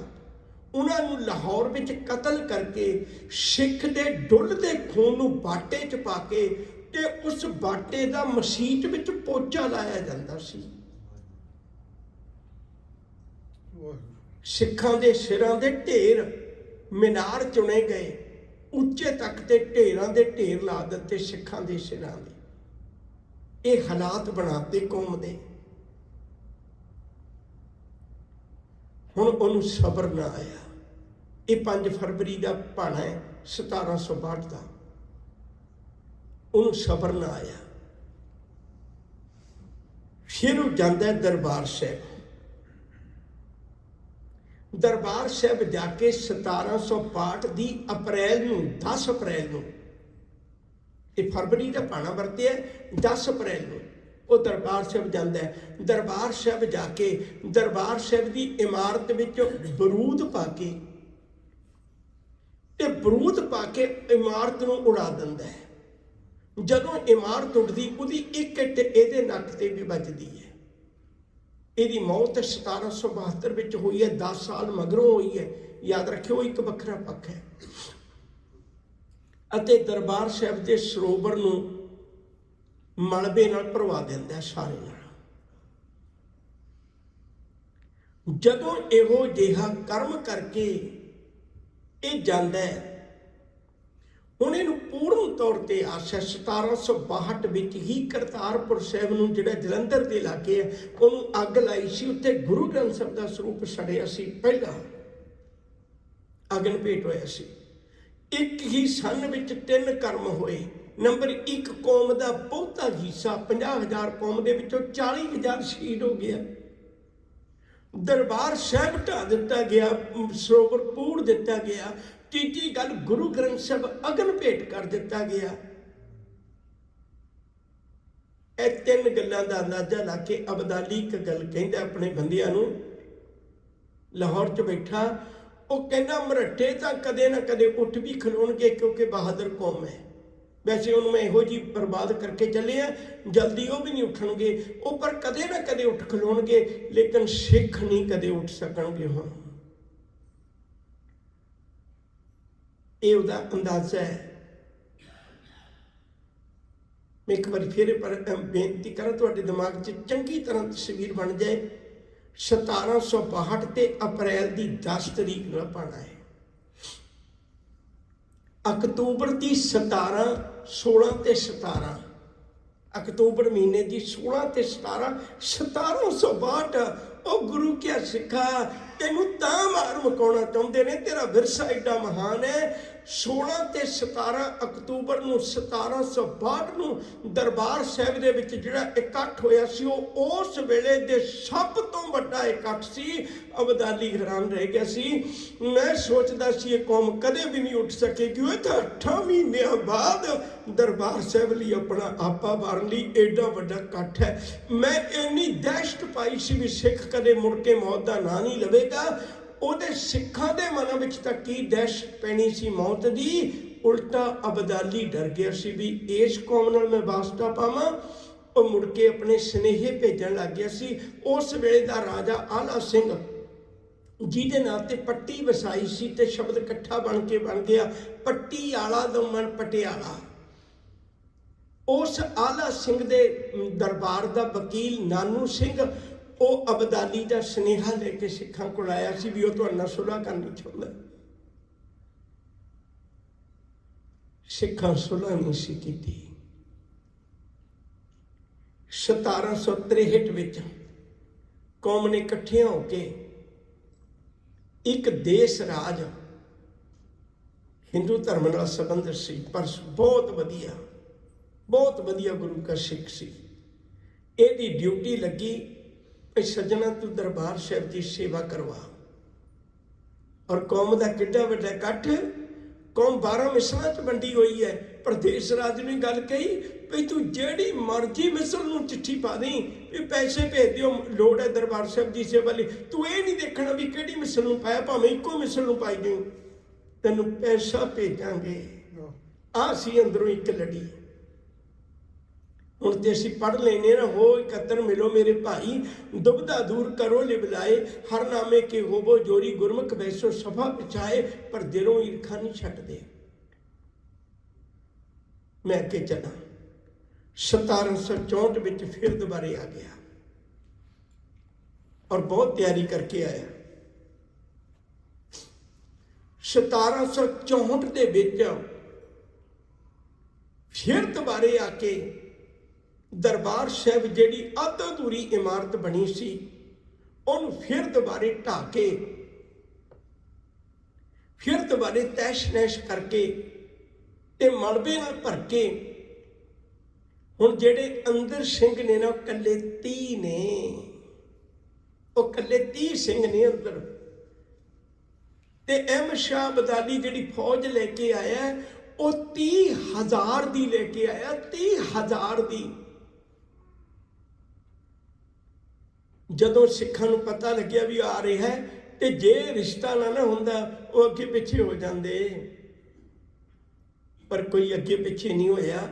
ਉਹਨਾਂ ਨੂੰ ਲਾਹੌਰ ਵਿੱਚ ਕਤਲ ਕਰਕੇ ਸਿੱਖ ਦੇ ਡੁੱਲਦੇ ਖੂਨ ਨੂੰ ਬਾਟੇ 'ਚ ਪਾ ਕੇ ਤੇ ਉਸ ਬਾਟੇ ਦਾ ਮਸੀਤ ਵਿੱਚ ਪੋਚਾ ਲਾਇਆ ਜਾਂਦਾ ਸੀ। ਸਿੱਖਾਂ ਦੇ ਸਿਰਾਂ ਦੇ ਢੇਰ ਮੀਨਾਰ ਚੁਣੇ ਗਏ, ਉੱਚੇ ਤੱਕ ਤੇ ਢੇਰਾਂ ਦੇ ਢੇਰ ਲਾ ਦਿੱਤੇ ਸਿੱਖਾਂ ਦੇ ਸਿਰਾਂ ਦੇ। ਇਹ ਹਾਲਾਤ ਬਣਾਤੇ ਕੌਮ ਦੇ। ਹੁਣ ਉਹਨੂੰ ਸਬਰ ਨਾ ਆਇਆ। ਇਹ 5 ਫਰਵਰੀ ਦਾ ਭਾਣਾ ਹੈ 1762 ਦਾ। ਉਹਨੂੰ ਸਬਰ ਨਾ ਆਇਆ। ਫਿਰ ਉਹ ਜਾਂਦਾ ਦਰਬਾਰ ਸਾਹਿਬ। ਦਰਬਾਰ ਸਾਹਿਬ ਜਾ ਕੇ 1762 ਦੀ ਅਪ੍ਰੈਲ ਨੂੰ, 10 ਅਪ੍ਰੈਲ ਨੂੰ, ਇਹ ਫਰਵਰੀ ਦਾ ਭਾਣਾ ਵਰਤਿਆ, 10 ਅਪ੍ਰੈਲ ਨੂੰ ਉਹ ਦਰਬਾਰ ਸਾਹਿਬ ਜਾਂਦਾ ਹੈ। ਦਰਬਾਰ ਸਾਹਿਬ ਜਾ ਕੇ ਦਰਬਾਰ ਸਾਹਿਬ ਦੀ ਇਮਾਰਤ ਵਿੱਚ ਬਰੂਦ ਪਾ ਕੇ ਤੇ ਬਰੂਦ ਪਾ ਕੇ ਇਮਾਰਤ ਨੂੰ ਉਡਾ ਦਿੰਦਾ ਹੈ। ਜਦੋਂ ਇਮਾਰਤ ਉੱਡਦੀ ਉਹਦੀ ਇੱਕ ਇੱਟ ਇਹਦੇ ਨੱਕ ਤੇ ਵੀ ਵੱਜਦੀ ਹੈ। ਇਹਦੀ ਮੌਤ 1772 ਵਿੱਚ ਹੋਈ ਹੈ, 10 ਸਾਲ ਮਗਰੋਂ ਹੋਈ ਹੈ। ਯਾਦ ਰੱਖਿਓ, ਇੱਕ ਵੱਖਰਾ ਪੱਖ ਹੈ। ਅਤੇ ਦਰਬਾਰ ਸਾਹਿਬ ਦੇ ਸਰੋਵਰ ਨੂੰ ਮਲਬੇ ਨਾਲ ਭਰਵਾ ਦਿੰਦਾ ਸਾਰੇ ਨਾਲ। ਜਦੋਂ ਇਹੋ ਜਿਹਾ ਕਰਮ ਕਰਕੇ ਇਹ ਜਾਂਦਾ ਹੈ, ਹੁਣ ਇਹਨੂੰ ਪੂਰਨ ਤੌਰ ਤੇ ਆਸ ਹੈ 1762 ਵਿੱਚ ਹੀ ਕਰਤਾਰਪੁਰ ਸਾਹਿਬ ਨੂੰ, ਜਿਹੜਾ ਜਲੰਧਰ ਦੇ ਇਲਾਕੇ ਹੈ, ਉਹਨੂੰ ਅੱਗ ਲਾਈ ਸੀ। ਉੱਥੇ ਗੁਰੂ ਗ੍ਰੰਥ ਸਾਹਿਬ ਦਾ ਸਰੂਪ ਸੜਿਆ ਸੀ। ਪਹਿਲਾ ਅਗਨ ਭੇਟ ਹੋਇਆ ਸੀ। ਇੱਕ ਹੀ ਸੰਨ ਵਿੱਚ 3 ਕਰਮ ਹੋਏ। ਨੰਬਰ 1, ਕੌਮ ਦਾ ਬਹੁਤਾ ਹਿੱਸਾ 50,000 ਕੌਮ ਦੇ ਵਿੱਚੋਂ 40,000 ਸ਼ਹੀਦ ਹੋ ਗਿਆ। ਦਰਬਾਰ ਸਾਹਿਬ ਢਾ ਦਿੱਤਾ ਗਿਆ, ਸਰੋਵਰ ਪੂੜ ਦਿੱਤਾ ਗਿਆ। ਤੀਜੀ ਗੱਲ, ਗੁਰੂ ਗ੍ਰੰਥ ਸਾਹਿਬ ਅਗਨ ਭੇਟ ਕਰ ਦਿੱਤਾ ਗਿਆ। ਇਹ 3 ਗੱਲਾਂ ਦਾ ਅੰਦਾਜ਼ਾ ਲਾ ਕੇ ਅਬਦਾਲੀ ਇੱਕ ਗੱਲ ਕਹਿੰਦਾ ਆਪਣੇ ਬੰਦਿਆਂ ਨੂੰ, ਲਾਹੌਰ 'ਚ ਬੈਠਾ। ਉਹ ਕਹਿੰਦਾ ਮਰੱਟੇ ਤਾਂ ਕਦੇ ਨਾ ਕਦੇ ਉੱਠ ਵੀ ਖਲੋਣਗੇ, ਕਿਉਂਕਿ ਬਹਾਦਰ ਕੌਮ ਹੈ। ਵੈਸੇ ਉਹਨੂੰ ਮੈਂ ਇਹੋ ਜਿਹੀ ਬਰਬਾਦ ਕਰਕੇ ਚੱਲੇ ਆ, ਜਲਦੀ ਉਹ ਵੀ ਨਹੀਂ ਉੱਠਣਗੇ, ਉਹ ਪਰ ਕਦੇ ਨਾ ਕਦੇ ਉੱਠ ਖਲੋਣਗੇ, ਲੇਕਿਨ ਸਿੱਖ ਨਹੀਂ ਕਦੇ ਉੱਠ ਸਕਣਗੇ। ਹੁਣ ਇਹ ਉਹਦਾ ਅੰਦਾਜ਼ਾ ਹੈ। ਮੈਂ ਇੱਕ ਵਾਰੀ ਫਿਰ ਬੇਨਤੀ ਕਰਾਂ, ਤੁਹਾਡੇ ਦਿਮਾਗ 'ਚ ਚੰਗੀ ਤਰ੍ਹਾਂ ਤਸਵੀਰ ਬਣ ਜਾਏ। 1762 ਤੇ ਅਪ੍ਰੈਲ ਦੀ 10 ਤਰੀਕ ਨੂੰ ਪਾਣਾ ਹੈ। ਅਕਤੂਬਰ ਦੀ 17, 16 ਤੇ 17, ਅਕਤੂਬਰ ਮਹੀਨੇ ਦੀ 16 ਤੇ 17, 1762। ਉਹ ਗੁਰੂ ਕਿਆ ਸਿੱਖਾ, ਤੈਨੂੰ ਤਾਂ ਮਾਰ ਮੁਕਾਉਣਾ ਚਾਹੁੰਦੇ ਨੇ, ਤੇਰਾ ਵਿਰਸਾ ਏਡਾ ਮਹਾਨ ਹੈ। 16 ਤੇ 17 ਅਕਤੂਬਰ ਨੂੰ 1762 ਨੂੰ ਦਰਬਾਰ ਸਾਹਿਬ ਦੇ ਵਿੱਚ ਜਿਹੜਾ ਇਕੱਠ ਹੋਇਆ ਸੀ, ਉਹ ਉਸ ਵੇਲੇ ਦੇ ਸਭ ਤੋਂ ਵੱਡਾ ਇਕੱਠ ਸੀ। ਅਬਦਾਲੀ ਹੈਰਾਨ ਰਹਿ ਗਿਆ ਸੀ। ਮੈਂ ਸੋਚਦਾ ਸੀ ਇਹ ਕੌਮ ਕਦੇ ਵੀ ਨਹੀਂ ਉੱਠ ਸਕੇਗੀ। ਉਹ ਤਾਂ 8 ਮਹੀਨਿਆਂ ਬਾਅਦ ਦਰਬਾਰ ਸਾਹਿਬ ਲਈ ਆਪਣਾ ਆਪਾ ਮਾਰਨ ਲਈ ਏਡਾ ਵੱਡਾ ਇਕੱਠ ਹੈ। ਮੈਂ ਇੰਨੀ ਦਹਿਸ਼ਤ ਪਾਈ ਸੀ ਵੀ ਸਿੱਖ ਕਦੇ ਮੁੜ ਕੇ ਮੌਤ ਦਾ ਨਾਂ ਨਹੀਂ ਲਵੇਗਾ। ਉਹਦੇ ਸਿੱਖਾਂ ਦੇ ਮਨਾਂ ਵਿੱਚ ਤਾਂ ਕੀ ਦਹਿਸ਼ਤ ਪੈਣੀ ਸੀ ਮੌਤ ਦੀ। ਉਲਟਾ ਅਬਦਾਲੀ ਡਰ ਗਿਆ ਸੀ ਵੀ ਇਸ ਕੌਮ ਨਾਲ ਮੈਂ ਵਾਸਤਾ ਪਾਵਾਂ। ਉਹ ਮੁੜ ਕੇ ਆਪਣੇ ਸੁਨੇਹੇ ਭੇਜਣ ਲੱਗ ਗਿਆ ਸੀ। ਉਸ ਵੇਲੇ ਦਾ ਰਾਜਾ ਆਲਾ ਸਿੰਘ, ਜਿਹਦੇ ਨਾਂ ਤੇ ਪੱਟੀ ਵਸਾਈ ਸੀ, ਤੇ ਸ਼ਬਦ ਇਕੱਠਾ ਬਣ ਗਿਆ ਪੱਟੀ ਆਲਾ ਦਮਨ ਪਟਿਆਲਾ। ਉਸ ਆਲਾ ਸਿੰਘ ਦੇ ਦਰਬਾਰ ਦਾ ਵਕੀਲ ਨਾਨੂ ਸਿੰਘ, ਉਹ ਅਬਦਾਲੀ ਦਾ ਸੁਨੇਹਾ ਲੈ ਕੇ ਸਿੱਖਾਂ ਕੋਲ ਆਇਆ ਸੀ ਵੀ ਉਹ ਤੁਹਾਡੇ ਨਾਲ ਸੁਲ੍ਹਾ ਕਰਨੀ ਚਾਹੁੰਦਾ। ਸਿੱਖਾਂ ਸੁਲ੍ਹਾ ਨਹੀਂ ਸੀ ਕੀਤੀ। 1763 ਵਿੱਚ ਕੌਮ ਨੇ ਇਕੱਠਿਆਂ ਹੋ ਕੇ ਇੱਕ ਦੇਸ਼ ਰਾਜ, ਹਿੰਦੂ ਧਰਮ ਨਾਲ ਸੰਬੰਧਿਤ ਸੀ, ਪਰ ਬਹੁਤ ਵਧੀਆ ਗੁਰੂ ਕਾ ਸਿੱਖ ਸੀ। ਇਹਦੀ ਡਿਊਟੀ ਲੱਗੀ, ਸੱਜਣਾ ਤੂੰ ਦਰਬਾਰ ਸਾਹਿਬ ਦੀ ਸੇਵਾ ਕਰਵਾ। ਔਰ ਕੌਮ ਦਾ ਕਿੱਡਾ ਵੱਡਾ ਇਕੱਠ, ਕੌਮ 12 ਮਿਸਲਾਂ 'ਚ ਵੰਡੀ ਹੋਈ ਹੈ। ਪ੍ਰਦੇਸ਼ ਰਾਜ ਨੂੰ ਗੱਲ ਕਹੀ ਵੀ ਤੂੰ ਜਿਹੜੀ ਮਰਜ਼ੀ ਮਿਸਲ ਨੂੰ ਚਿੱਠੀ ਪਾ ਦੇਂ ਵੀ ਪੈਸੇ ਭੇਜ ਦਿਓ, ਲੋੜ ਹੈ ਦਰਬਾਰ ਸਾਹਿਬ ਦੀ ਸੇਵਾ ਲਈ। ਤੂੰ ਇਹ ਨਹੀਂ ਦੇਖਣਾ ਵੀ ਕਿਹੜੀ ਮਿਸਲ ਨੂੰ ਪਾਇਆ, ਭਾਵੇਂ ਇੱਕੋ ਮਿਸਲ ਨੂੰ ਪਾਈ ਦਿਓ, ਤੈਨੂੰ ਪੈਸਾ ਭੇਜਾਂਗੇ। ਆਹ ਸੀ ਅੰਦਰੋਂ ਇੱਕ ਲੜੀ। ਹੁਣ ਤੇ ਅਸੀਂ ਪੜ੍ਹ ਲੈਨੇ ਨਾ, ਹੋ ਇਕੱਤਰ ਮਿਲੋ ਮੇਰੇ ਭਾਈ, ਦੁਬਦਾ ਦੂਰ ਕਰੋ ਲਿਬਲਾਏ, ਹਰ ਨਾਮੇ ਕੇ ਹੋਵੋ ਜੋਰੀ, ਗੁਰਮੁਖ ਬੈਸੋ ਸਫਾ ਪਿਛਾਏ, ਪਰ ਦਿਲੋਂ ਈਰਖਾ ਨਹੀਂ ਛੱਡਦੇ। ਮੈਂ ਅੱਗੇ ਚੱਲਾਂ। 1764 ਵਿੱਚ ਫਿਰ ਦੁਬਾਰੇ ਆ ਗਿਆ ਔਰ ਬਹੁਤ ਤਿਆਰੀ ਕਰਕੇ ਆਇਆ। 1764 ਦੇ ਵਿੱਚ ਫਿਰ ਦੁਬਾਰੇ ਆ ਕੇ ਦਰਬਾਰ ਸਾਹਿਬ ਜਿਹੜੀ ਅੱਧ ਅਧੂਰੀ ਇਮਾਰਤ ਬਣੀ ਸੀ, ਉਹਨੂੰ ਫਿਰ ਦੁਬਾਰੇ ਢਾਹ ਕੇ, ਫਿਰ ਦੁਬਾਰੇ ਤੈਸ਼ ਨੈਸ਼ ਕਰਕੇ ਤੇ ਮਲਬੇ ਨਾਲ ਭਰ ਕੇ, ਹੁਣ ਜਿਹੜੇ ਅੰਦਰ ਸਿੰਘ ਨੇ ਨਾ, ਉਹ ਇਕੱਲੇ 30 ਨੇ, ਉਹ ਇਕੱਲੇ 30 ਸਿੰਘ ਨੇ ਅੰਦਰ। ਤੇ ਸ਼ਾਹ ਅਬਦਾਲੀ ਜਿਹੜੀ ਫੌਜ ਲੈ ਕੇ ਆਇਆ, ਉਹ 30,000 ਦੀ ਲੈ ਕੇ ਆਇਆ, 30,000 ਦੀ। ਜਦੋਂ ਸਿੱਖਾਂ ਨੂੰ ਪਤਾ ਲੱਗਿਆ ਵੀ ਆ ਰਿਹਾ ਹੈ, ਤੇ ਜੇ ਰਿਸ਼ਤਾ ਨਾ ਹੁੰਦਾ, ਉਹ ਅੱਗੇ ਪਿੱਛੇ ਹੋ ਜਾਂਦੇ, ਪਰ ਕੋਈ ਅੱਗੇ ਪਿੱਛੇ ਨਹੀਂ ਹੋਇਆ।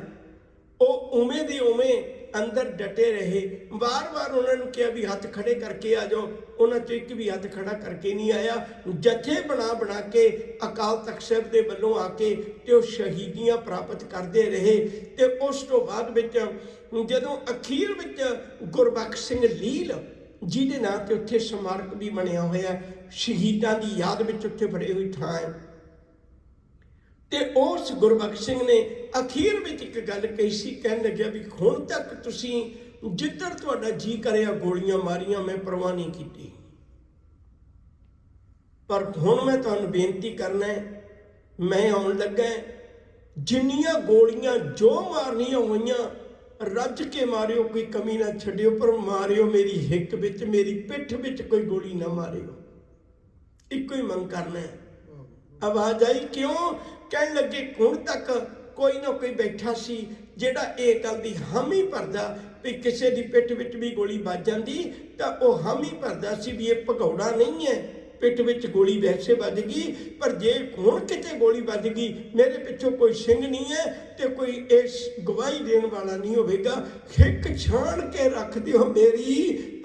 ਉਹ ਉਵੇਂ ਦੇ ਉਵੇਂ अंदर डटे रहे। बार बार उन्होंने कहा भी हथ खड़े करके आ जाओ, उन्होंने तो एक भी हथ खड़ा करके नहीं आया। जथे बना के अकाल तख्त साहिब के वलों आके तो शहीदियां प्राप्त करते रहे। तो उस तो बाद जदों अखीर में गुरबख्श सिंह लील जिहदे नाम ते उत्थे स्मारक भी बनिया होया, शहीदां की याद में उत्थे बड़ी हुई थां है। ते उस गुरबख्श सिंह ने अखीर में एक गल कही सी, कहन लग्या भी हुण तक तुसीं जिधर तुहाडा जी करिया गोलियां मारियां, मैं परवाह नहीं की, पर हुण मैं तुहानूं बेनती करना है, मैं आउण लगा, जिन्नियां गोलियां जो मारनियां होईयां रज के मारियो, कोई कमी ना छड्डियो, पर मारियो मेरी हिक विच, मेरी पिठ विच कोई गोली ना मारियो। इक्को ही मंग करना है। आवाज आई क्यों? कहन लगे हुण तक कोई ना कोई बैठा सी जिहड़ा इह गल दी हामी भरदा भी किसी की पिठ विच भी गोली वज जांदी तां ओह हामी भरदा सी भी इह भगौड़ा नहीं है, पिठ विच गोली वैसे वज गई, पर जे हुण किते गोली वज गई मेरे पिछों कोई सिंह नहीं है तो कोई इस गवाही देने वाला नहीं होवेगा। हिक छाण के रख दिओ मेरी,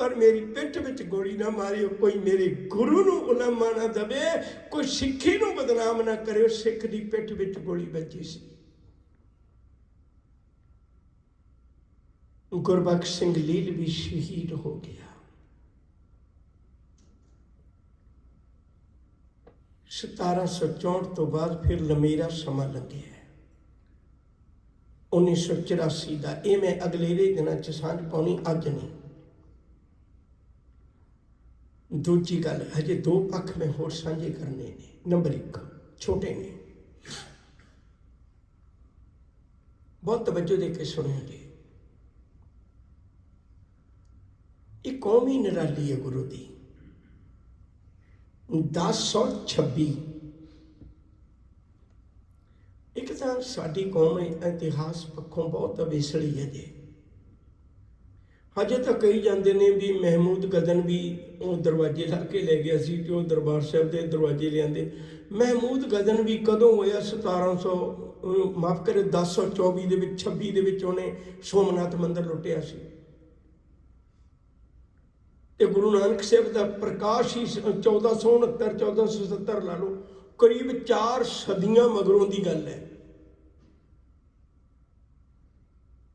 पर मेरी पिठ विच गोली ना मारियो, कोई मेरे गुरु नूं उलमा ना दवे, कोई सिੱਖੀ नूं बदनाम ना करियो, सिख दी पिठ विच गोली वजी सी। गुरबख्श सिंह लील भी शहीद हो गया। 1764 तो बाद फिर लंमेरा समा लंघिया 1984 का। ये मैं अगलेरे दिनों च सांझ पाउणी, अज नहीं। दूजी गल, हजे दो पक्ष में होर साझे करने ने। नंबर 1, छोटे ने, बहुत तवज्जो दे के सुनिया जी। ये कौम ही निराली है गुरु दी। 1026 एक तो साडी कौम इतिहास पक्षों बहुत अवेसली है जी। हजे तो कही जाते ने भी महमूद गजन भी वो दरवाजे ला के ले गया सी, तो दरबार साहब के दरवाजे लिया। महमूद गजन भी कदों होया? 1700 माफ करे 1024 के 26 उन्हें सोमनाथ मंदिर लुटिया सी। ते गुरु नानक साहब का प्रकाश ही 1469 1470 ला लो, करीब 4 सदियां मगरों की गल है।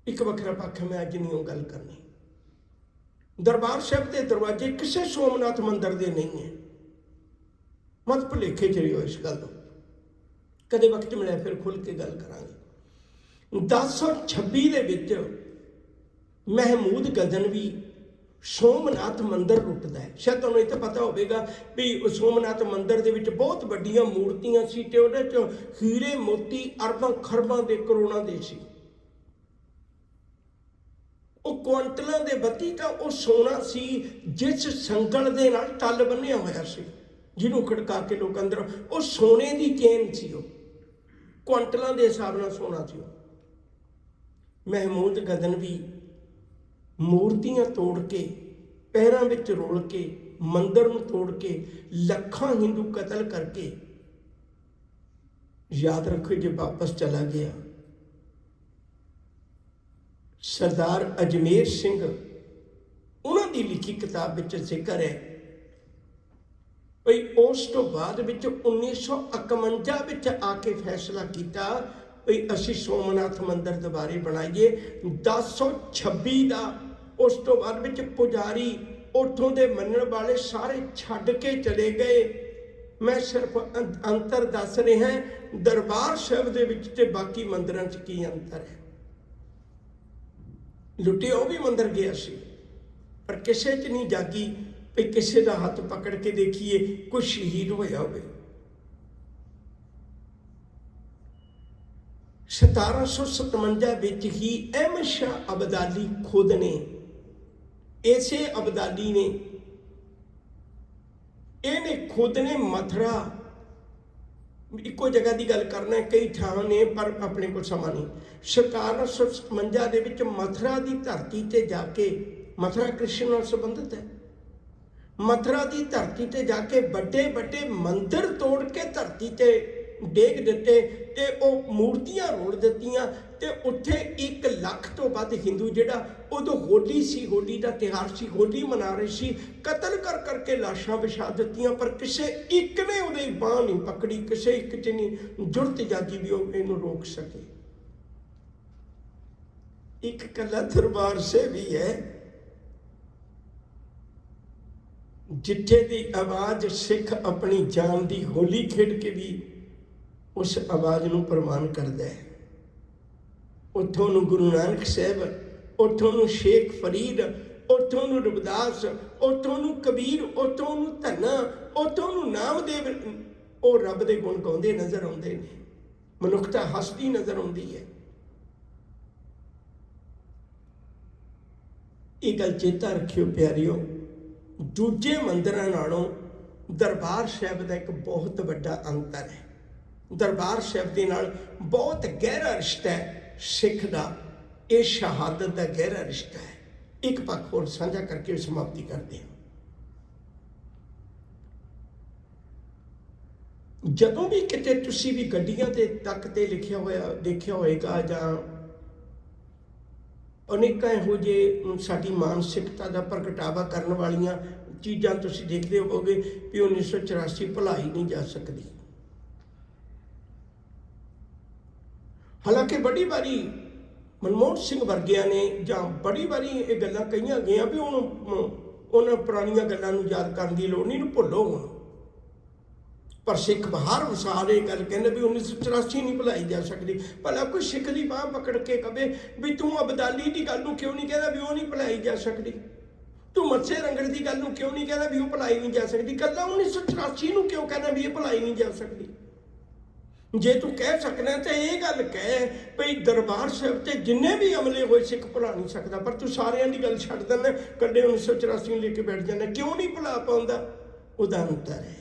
एक वखरा पक्ष मैं अज नहीं गल करनी। दरबार साहब के दरवाजे किसी सोमनाथ मंदिर के नहीं है, मत भुलेखे च रहियो इस गल। कदे वक्त मिले फिर खुल के गल करांगे। 1026 दे विच महमूद गजनवी सोमनाथ मंदिर लुटदा है। शायद तुहानूं इत्थे पता होवेगा भी सोमनाथ मंदिर दे विच बहुत वड्डियां मूर्तियां सी ते उहदे च हीरे मोती अरबां खरबां दे करोड़ां दे सी। ਉਹ ਕੁਆਂਟਲਾਂ ਦੇ ਬੱਤੀ ਤਾਂ ਉਹ ਸੋਨਾ ਸੀ ਜਿਸ ਸੰਗਲ ਦੇ ਨਾਲ ਟੱਲ ਬੰਨਿਆ ਹੋਇਆ ਸੀ, ਜਿਹਨੂੰ ਖੜਕਾ ਕੇ ਲੋਕ ਅੰਦਰ, ਉਹ ਸੋਨੇ ਦੀ ਚੇਨ ਸੀ। ਉਹ ਕੁਆਂਟਲਾਂ ਦੇ ਹਿਸਾਬ ਨਾਲ ਸੋਨਾ ਸੀ। ਮਹਿਮੂਦ ਗਜ਼ਨਵੀ ਮੂਰਤੀਆਂ ਤੋੜ ਕੇ, ਪੈਰਾਂ ਵਿੱਚ ਰੋਲ ਕੇ, ਮੰਦਰ ਨੂੰ ਤੋੜ ਕੇ, ਲੱਖਾਂ ਹਿੰਦੂ ਕਤਲ ਕਰਕੇ, याद रखो जो वापस चला गया। सरदार अजमेर सिंह उन्होंने लिखी किताब विच जिक्र है भाई उस तो बाद 1951 विच आके फैसला किया भाई असी सोमनाथ मंदिर दोबारे बनाइए। 1026 का उस तो बाद विच पुजारी उठों के मनण वाले सारे छड्ड के चले गए। मैं सिर्फ अंतर दस रहा दरबार साहब दे विच ते बाकी मंदिरां च की अंतर है। लुटिया वो भी मंदिर गया सी पर किसी च नहीं जागी भी किसी का हाथ पकड़ के देखिए कोई शहीद होया होवे। 1757 विच ही अहमद शाह अब्दाली खुद ने, इसे अब्दाली ने, इन्हें खुद ने मथुरा, इको जगह की गल करना है, कई थां ने पर अपने को समा नहीं। 1757 के मथुरा की धरती ते जाके, मथुरा कृष्ण नाल संबंधित है, मथुरा की धरती ते जाके बड़े बड़े मंदिर तोड़ के धरती ते ਡੇਗ ਦਿੱਤੇ ਤੇ ਉਹ ਮੂਰਤੀਆਂ ਰੋੜ ਦਿੱਤੀਆਂ ਤੇ ਉੱਥੇ 1 ਲੱਖ ਤੋਂ ਵੱਧ ਹਿੰਦੂ, ਜਿਹੜਾ ਉਦੋਂ ਹੋਲੀ ਸੀ, ਹੋਲੀ ਦਾ ਤਿਉਹਾਰ ਸੀ, ਹੋਲੀ ਮਨਾ ਰਹੇ ਸੀ, ਕਤਲ ਕਰ ਕਰਕੇ ਲਾਸ਼ਾਂ ਵਿਛਾ ਦਿੱਤੀਆਂ, ਪਰ ਕਿਸੇ ਇੱਕ ਨੇ ਉਹਦੀ ਬਾਂਹ ਨਹੀਂ ਪਕੜੀ, ਕਿਸੇ ਇੱਕ 'ਚ ਨਹੀਂ ਜੁਰਤ ਜਾਗੀ ਵੀ ਉਹ ਇਹਨੂੰ ਰੋਕ ਸਕੇ। ਇੱਕ ਕੱਲਾ ਦਰਬਾਰ ਸਾਹਿਬ ਹੀ ਹੈ ਜਿੱਥੇ ਦੀ ਆਵਾਜ਼ ਸਿੱਖ ਆਪਣੀ ਜਾਨ ਦੀ ਹੋਲੀ ਖੇਡ ਕੇ ਵੀ ਉਸ ਆਵਾਜ਼ ਨੂੰ ਪ੍ਰਮਾਣ ਕਰਦਾ ਹੈ। ਉੱਥੋਂ ਨੂੰ ਗੁਰੂ ਨਾਨਕ ਸਾਹਿਬ, ਉੱਥੋਂ ਨੂੰ ਸ਼ੇਖ ਫਰੀਦ, ਉੱਥੋਂ ਨੂੰ ਰਵਿਦਾਸ, ਉੱਥੋਂ ਨੂੰ ਕਬੀਰ, ਉੱਥੋਂ ਨੂੰ ਧੰਨਾ, ਉੱਥੋਂ ਨੂੰ ਨਾਮਦੇਵ, ਉਹ ਰੱਬ ਦੇ ਗੁਣ ਗਾਉਂਦੇ ਨਜ਼ਰ ਆਉਂਦੇ ਨੇ, ਮਨੁੱਖਤਾ ਹੱਸਦੀ ਨਜ਼ਰ ਆਉਂਦੀ ਹੈ। ਇਹ ਗੱਲ ਚੇਤਾ ਰੱਖਿਓ ਪਿਆਰਿਓ, ਦੂਜੇ ਮੰਦਿਰਾਂ ਨਾਲੋਂ ਦਰਬਾਰ ਸਾਹਿਬ ਦਾ ਇੱਕ ਬਹੁਤ ਵੱਡਾ ਅੰਤਰ ਹੈ। ਦਰਬਾਰ ਸਾਹਿਬ ਦੇ ਨਾਲ ਬਹੁਤ ਗਹਿਰਾ ਰਿਸ਼ਤਾ ਹੈ ਸਿੱਖ ਦਾ, ਇਹ ਸ਼ਹਾਦਤ ਦਾ ਗਹਿਰਾ ਰਿਸ਼ਤਾ ਹੈ। ਇੱਕ ਪੱਖ ਹੋਰ ਸਾਂਝਾ ਕਰਕੇ ਸਮਾਪਤੀ ਕਰਦੇ ਹਾਂ। ਜਦੋਂ ਵੀ ਕਿਤੇ ਤੁਸੀਂ ਵੀ ਗੱਡੀਆਂ ਦੇ ਤੱਕ ਤੇ ਲਿਖਿਆ ਹੋਇਆ ਦੇਖਿਆ ਹੋਏਗਾ, ਜਾਂ ਅਨੇਕਾਂ ਇਹੋ ਜਿਹੇ ਸਾਡੀ ਮਾਨਸਿਕਤਾ ਦਾ ਪ੍ਰਗਟਾਵਾ ਕਰਨ ਵਾਲੀਆਂ ਚੀਜ਼ਾਂ ਤੁਸੀਂ ਦੇਖਦੇ ਹੋਵੋਗੇ ਵੀ 1984 ਭੁਲਾਈ ਨਹੀਂ ਜਾ ਸਕਦੀ। ਹਾਲਾਂਕਿ ਬੜੀ ਵਾਰੀ ਮਨਮੋਹਨ ਸਿੰਘ ਵਰਗਿਆਂ ਨੇ ਜਾਂ ਬੜੀ ਵਾਰੀ ਇਹ ਗੱਲਾਂ ਕਹੀਆਂ ਗਈਆਂ ਵੀ ਹੁਣ ਉਹਨਾਂ ਪੁਰਾਣੀਆਂ ਗੱਲਾਂ ਨੂੰ ਯਾਦ ਕਰਨ ਦੀ ਲੋੜ ਨਹੀਂ, ਇਹਨੂੰ ਭੁੱਲੋ ਹੁਣ। ਪਰ ਸਿੱਖ ਬਾਹਰ ਵਸਾਰ ਇਹ ਗੱਲ ਕਹਿੰਦੇ ਵੀ 1984 ਨਹੀਂ ਭੁਲਾਈ ਜਾ ਸਕਦੀ। ਭਲਾ ਕੋਈ ਸਿੱਖ ਦੀ ਬਾਂਹ ਪਕੜ ਕੇ ਕਵੇ ਵੀ ਤੂੰ ਅਬਦਾਲੀ ਦੀ ਗੱਲ ਨੂੰ ਕਿਉਂ ਨਹੀਂ ਕਹਿੰਦਾ ਵੀ ਉਹ ਨਹੀਂ ਭੁਲਾਈ ਜਾ ਸਕਦੀ? ਤੂੰ ਮੱਸੇ ਰੰਗੜ ਦੀ ਗੱਲ ਨੂੰ ਕਿਉਂ ਨਹੀਂ ਕਹਿੰਦਾ ਵੀ ਉਹ ਭੁਲਾਈ ਨਹੀਂ ਜਾ ਸਕਦੀ? ਕੱਲਾ 1984 ਨੂੰ ਕਿਉਂ ਕਹਿੰਦਾ ਵੀ ਇਹ ਭੁਲਾਈ ਨਹੀਂ ਜਾ ਸਕਦੀ? ਜੇ ਤੂੰ ਕਹਿ ਸਕਣਾ ਤਾਂ ਇਹ ਗੱਲ ਕਹਿ ਭਈ ਦਰਬਾਰ ਸਾਹਿਬ ਤੇ ਜਿੰਨੇ ਵੀ ਹਮਲੇ ਹੋਏ ਸਿੱਖ ਭੁਲਾ ਨਹੀਂ ਸਕਦਾ, ਪਰ ਤੂੰ ਸਾਰਿਆਂ ਦੀ ਗੱਲ ਛੱਡ ਦਿੰਦਾ, ਕੱਲੇ 1984 ਨੂੰ ਲੈ ਕੇ ਬੈਠ ਜਾਂਦਾ। ਕਿਉਂ ਨਹੀਂ ਭੁਲਾ ਪਾਉਂਦਾ? ਉਹਦਾ ਅੰਤਰ ਹੈ।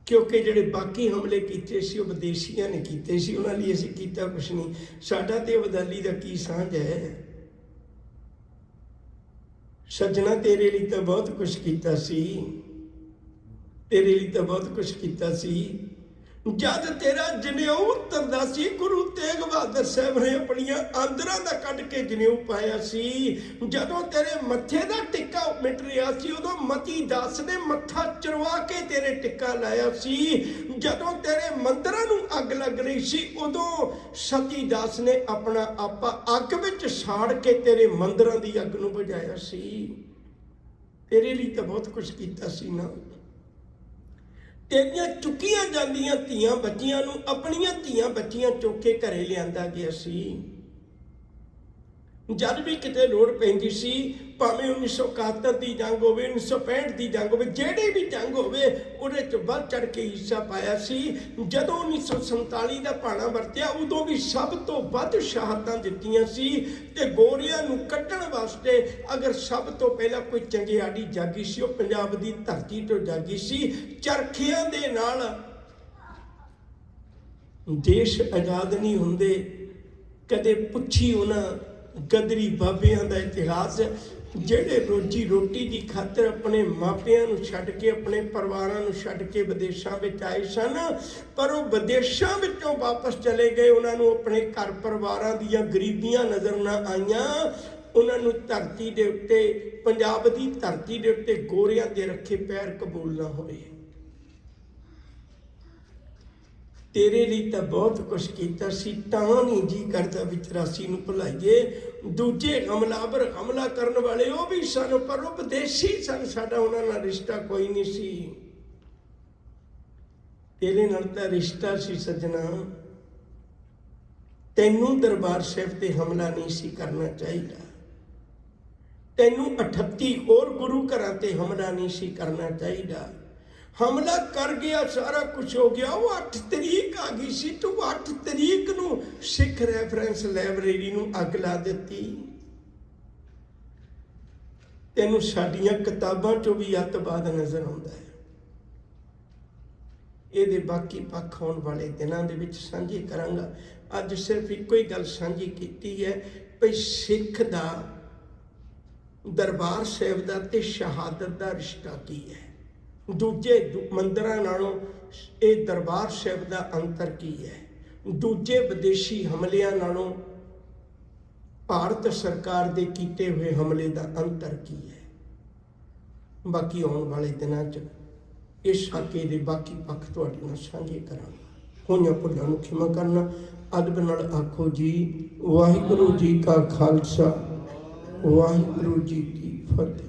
ਕਿਉਂਕਿ ਜਿਹੜੇ ਬਾਕੀ ਹਮਲੇ ਕੀਤੇ ਸੀ ਉਹ ਵਿਦੇਸ਼ੀਆਂ ਨੇ ਕੀਤੇ ਸੀ, ਉਹਨਾਂ ਲਈ ਅਸੀਂ ਕੀਤਾ ਕੁਛ ਨਹੀਂ। ਸਾਡਾ ਤੇ ਅਬਦਾਲੀ ਦਾ ਕੀ ਸਾਂਝ ਹੈ? ਸੱਜਣਾ ਤੇਰੇ ਲਈ ਤਾਂ ਬਹੁਤ ਕੁਛ ਕੀਤਾ ਸੀ, ਤੇਰੇ ਲਈ ਤਾਂ ਬਹੁਤ ਕੁਛ ਕੀਤਾ ਸੀ। ਜਦ ਤੇਰਾ ਜਨੇਊ ਉਤਰਦਾ ਸੀ, ਗੁਰੂ ਤੇਗ ਬਹਾਦਰ ਸਾਹਿਬ ਨੇ ਆਪਣੀਆਂ ਆਂਦਰਾਂ ਦਾ ਕੱਢ ਕੇ ਜਨੇਊ ਪਾਇਆ ਸੀ। ਜਦੋਂ ਤੇਰੇ ਮੱਥੇ ਦਾ ਟਿੱਕਾ ਮਿਟ ਰਿਹਾ ਸੀ, ਉਦੋਂ ਮਤੀ ਦਾਸ ਨੇ ਮੱਥਾ ਚੜਵਾ ਕੇ ਤੇਰੇ ਟਿੱਕਾ ਲਾਇਆ ਸੀ। ਜਦੋਂ ਤੇਰੇ ਮੰਦਰਾਂ ਨੂੰ ਅੱਗ ਲੱਗ ਰਹੀ ਸੀ, ਉਦੋਂ ਸਤੀ ਦਾਸ ਨੇ ਆਪਣਾ ਆਪਾ ਅੱਗ ਵਿੱਚ ਸਾੜ ਕੇ ਤੇਰੇ ਮੰਦਰਾਂ ਦੀ ਅੱਗ ਨੂੰ ਬੁਝਾਇਆ ਸੀ। ਤੇਰੇ ਲਈ ਤਾਂ ਬਹੁਤ ਕੁਛ ਕੀਤਾ ਸੀ ਨਾ। ਤੇਰੀਆਂ ਚੁੱਕੀਆਂ ਜਾਂਦੀਆਂ ਧੀਆਂ ਬੱਚੀਆਂ ਨੂੰ ਆਪਣੀਆਂ ਧੀਆਂ ਬੱਚੀਆਂ ਚੁੱਕ ਕੇ ਘਰੇ ਲਿਆਂਦਾ ਗਿਆ ਸੀ। ਜਦ ਵੀ ਕਿਤੇ ਲੋੜ ਪੈਂਦੀ ਸੀ, ਭਾਵੇਂ 1971 ਦੀ ਜੰਗ ਹੋਵੇ, 1965 ਦੀ ਜੰਗ ਹੋਵੇ, ਜਿਹੜੀ ਵੀ ਜੰਗ ਹੋਵੇ, ਉਹਦੇ 'ਚ ਵੱਧ ਚੜ ਕੇ ਹਿੱਸਾ ਪਾਇਆ ਸੀ। ਜਦੋਂ 1947 ਦਾ ਭਾਣਾ ਵਰਤਿਆ, ਉਦੋਂ ਵੀ ਸਭ ਤੋਂ ਵੱਧ ਸ਼ਹਾਦਤਾਂ ਦਿੱਤੀਆਂ ਸੀ। ਤੇ ਗੋਰਿਆਂ ਨੂੰ ਕੱਢਣ ਵਾਸਤੇ ਅਗਰ ਸਭ ਤੋਂ ਪਹਿਲਾਂ ਕੋਈ ਚੰਗਿਆੜੀ ਜਾਗੀ ਸੀ, ਉਹ ਪੰਜਾਬ ਦੀ ਧਰਤੀ ਤੋਂ ਜਾਗੀ ਸੀ। ਚਰਖਿਆਂ ਦੇ ਨਾਲ ਦੇਸ਼ ਆਜ਼ਾਦ ਨਹੀਂ ਹੁੰਦੇ। ਕਦੇ ਪੁੱਛੀ ਉਹਨਾਂ ਗਦਰੀ ਬਾਬਿਆਂ ਦਾ ਇਤਿਹਾਸ, ਜਿਹੜੇ ਰੋਜੀ ਰੋਟੀ ਦੀ ਖਾਤਰ ਆਪਣੇ ਮਾਪਿਆਂ ਨੂੰ ਛੱਡ ਕੇ, ਆਪਣੇ ਪਰਿਵਾਰਾਂ ਨੂੰ ਛੱਡ ਕੇ ਵਿਦੇਸ਼ਾਂ ਵਿੱਚ ਆਏ ਸਨ, ਪਰ ਉਹ ਵਿਦੇਸ਼ਾਂ ਵਿੱਚੋਂ ਵਾਪਸ ਚਲੇ ਗਏ। ਉਹਨਾਂ ਨੂੰ ਆਪਣੇ ਘਰ ਪਰਿਵਾਰਾਂ ਦੀਆਂ ਗਰੀਬੀਆਂ ਨਜ਼ਰ ਨਾ ਆਈਆਂ। ਉਹਨਾਂ ਨੂੰ ਧਰਤੀ ਦੇ ਉੱਤੇ, ਪੰਜਾਬ ਦੀ ਧਰਤੀ ਦੇ ਉੱਤੇ ਗੋਰਿਆਂ ਦੇ ਰੱਖੇ ਪੈਰ ਕਬੂਲ ਨਾ ਹੋਏ। ਤੇਰੇ ਲਈ ਤਾਂ ਬਹੁਤ ਕੁਛ ਕੀਤਾ ਸੀ, ਤਾਂ ਨਹੀਂ ਜੀ ਕਰਦਾ ਵੀ 84 ਨੂੰ ਭੁਲਾਈਏ। ਦੂਜੇ ਹਮਲਾਵਰ ਹਮਲਾ ਕਰਨ ਵਾਲੇ ਉਹ ਵੀ ਸਨ, ਪਰ ਉਹ ਵਿਦੇਸ਼ੀ ਸਨ, ਸਾਡਾ ਉਹਨਾਂ ਨਾਲ ਰਿਸ਼ਤਾ ਕੋਈ ਨਹੀਂ ਸੀ। ਤੇਰੇ ਨਾਲ ਤਾਂ ਰਿਸ਼ਤਾ ਸੀ ਸੱਜਣਾ। ਤੈਨੂੰ ਦਰਬਾਰ ਸਾਹਿਬ ਤੇ ਹਮਲਾ ਨਹੀਂ ਸੀ ਕਰਨਾ ਚਾਹੀਦਾ। ਤੈਨੂੰ 38 ਹੋਰ ਗੁਰੂ ਘਰਾਂ ਤੇ ਹਮਲਾ ਨਹੀਂ ਸੀ ਕਰਨਾ ਚਾਹੀਦਾ। ਹਮਲਾ ਕਰ ਗਿਆ, ਸਾਰਾ ਕੁਝ ਹੋ ਗਿਆ। ਉਹ 8 ਤਰੀਕ ਆ ਗਈ ਸੀ, ਤੂੰ 8 ਤਰੀਕ ਨੂੰ ਸਿੱਖ ਰੈਫਰੈਂਸ ਲਾਇਬ੍ਰੇਰੀ ਨੂੰ ਅੱਗ ਲਾ ਦਿੱਤੀ। ਤੈਨੂੰ ਸਾਡੀਆਂ ਕਿਤਾਬਾਂ 'ਚੋਂ ਵੀ ਅੱਤਵਾਦ ਨਜ਼ਰ ਆਉਂਦਾ ਹੈ। ਇਹਦੇ ਬਾਕੀ ਪੱਖ ਆਉਣ ਵਾਲੇ ਦਿਨਾਂ ਦੇ ਵਿੱਚ ਸਾਂਝੇ ਕਰਾਂਗਾ। ਅੱਜ ਸਿਰਫ ਇੱਕੋ ਹੀ ਗੱਲ ਸਾਂਝੀ ਕੀਤੀ ਹੈ ਵੀ ਸਿੱਖ ਦਾ ਦਰਬਾਰ ਸਾਹਿਬ ਦਾ ਤੇ ਸ਼ਹਾਦਤ ਦਾ ਰਿਸ਼ਤਾ ਕੀ ਹੈ। ਦੂਜੇ ਮੰਦਿਰਾਂ ਨਾਲੋਂ ਇਹ ਦਰਬਾਰ ਸਾਹਿਬ ਦਾ ਅੰਤਰ ਕੀ ਹੈ? ਦੂਜੇ ਵਿਦੇਸ਼ੀ ਹਮਲਿਆਂ ਨਾਲੋਂ ਭਾਰਤ ਸਰਕਾਰ ਦੇ ਕੀਤੇ ਹੋਏ ਹਮਲੇ ਦਾ ਅੰਤਰ ਕੀ ਹੈ? ਬਾਕੀ ਆਉਣ ਵਾਲੇ ਦਿਨਾਂ 'ਚ ਇਸ ਸਾਕੇ ਦੇ ਬਾਕੀ ਪੱਖ ਤੁਹਾਡੇ ਨਾਲ ਸਾਂਝੇ ਕਰਾਂਗਾ। ਹੋਈਆਂ ਭੁੱਲਾਂ ਨੂੰ ਖਿਮਾ ਕਰਨਾ। ਅਦਬ ਨਾਲ ਆਖੋ ਜੀ ਵਾਹਿਗੁਰੂ ਜੀ ਕਾ ਖਾਲਸਾ ਵਾਹਿਗੁਰੂ ਜੀ ਕੀ ਫਤਿਹ।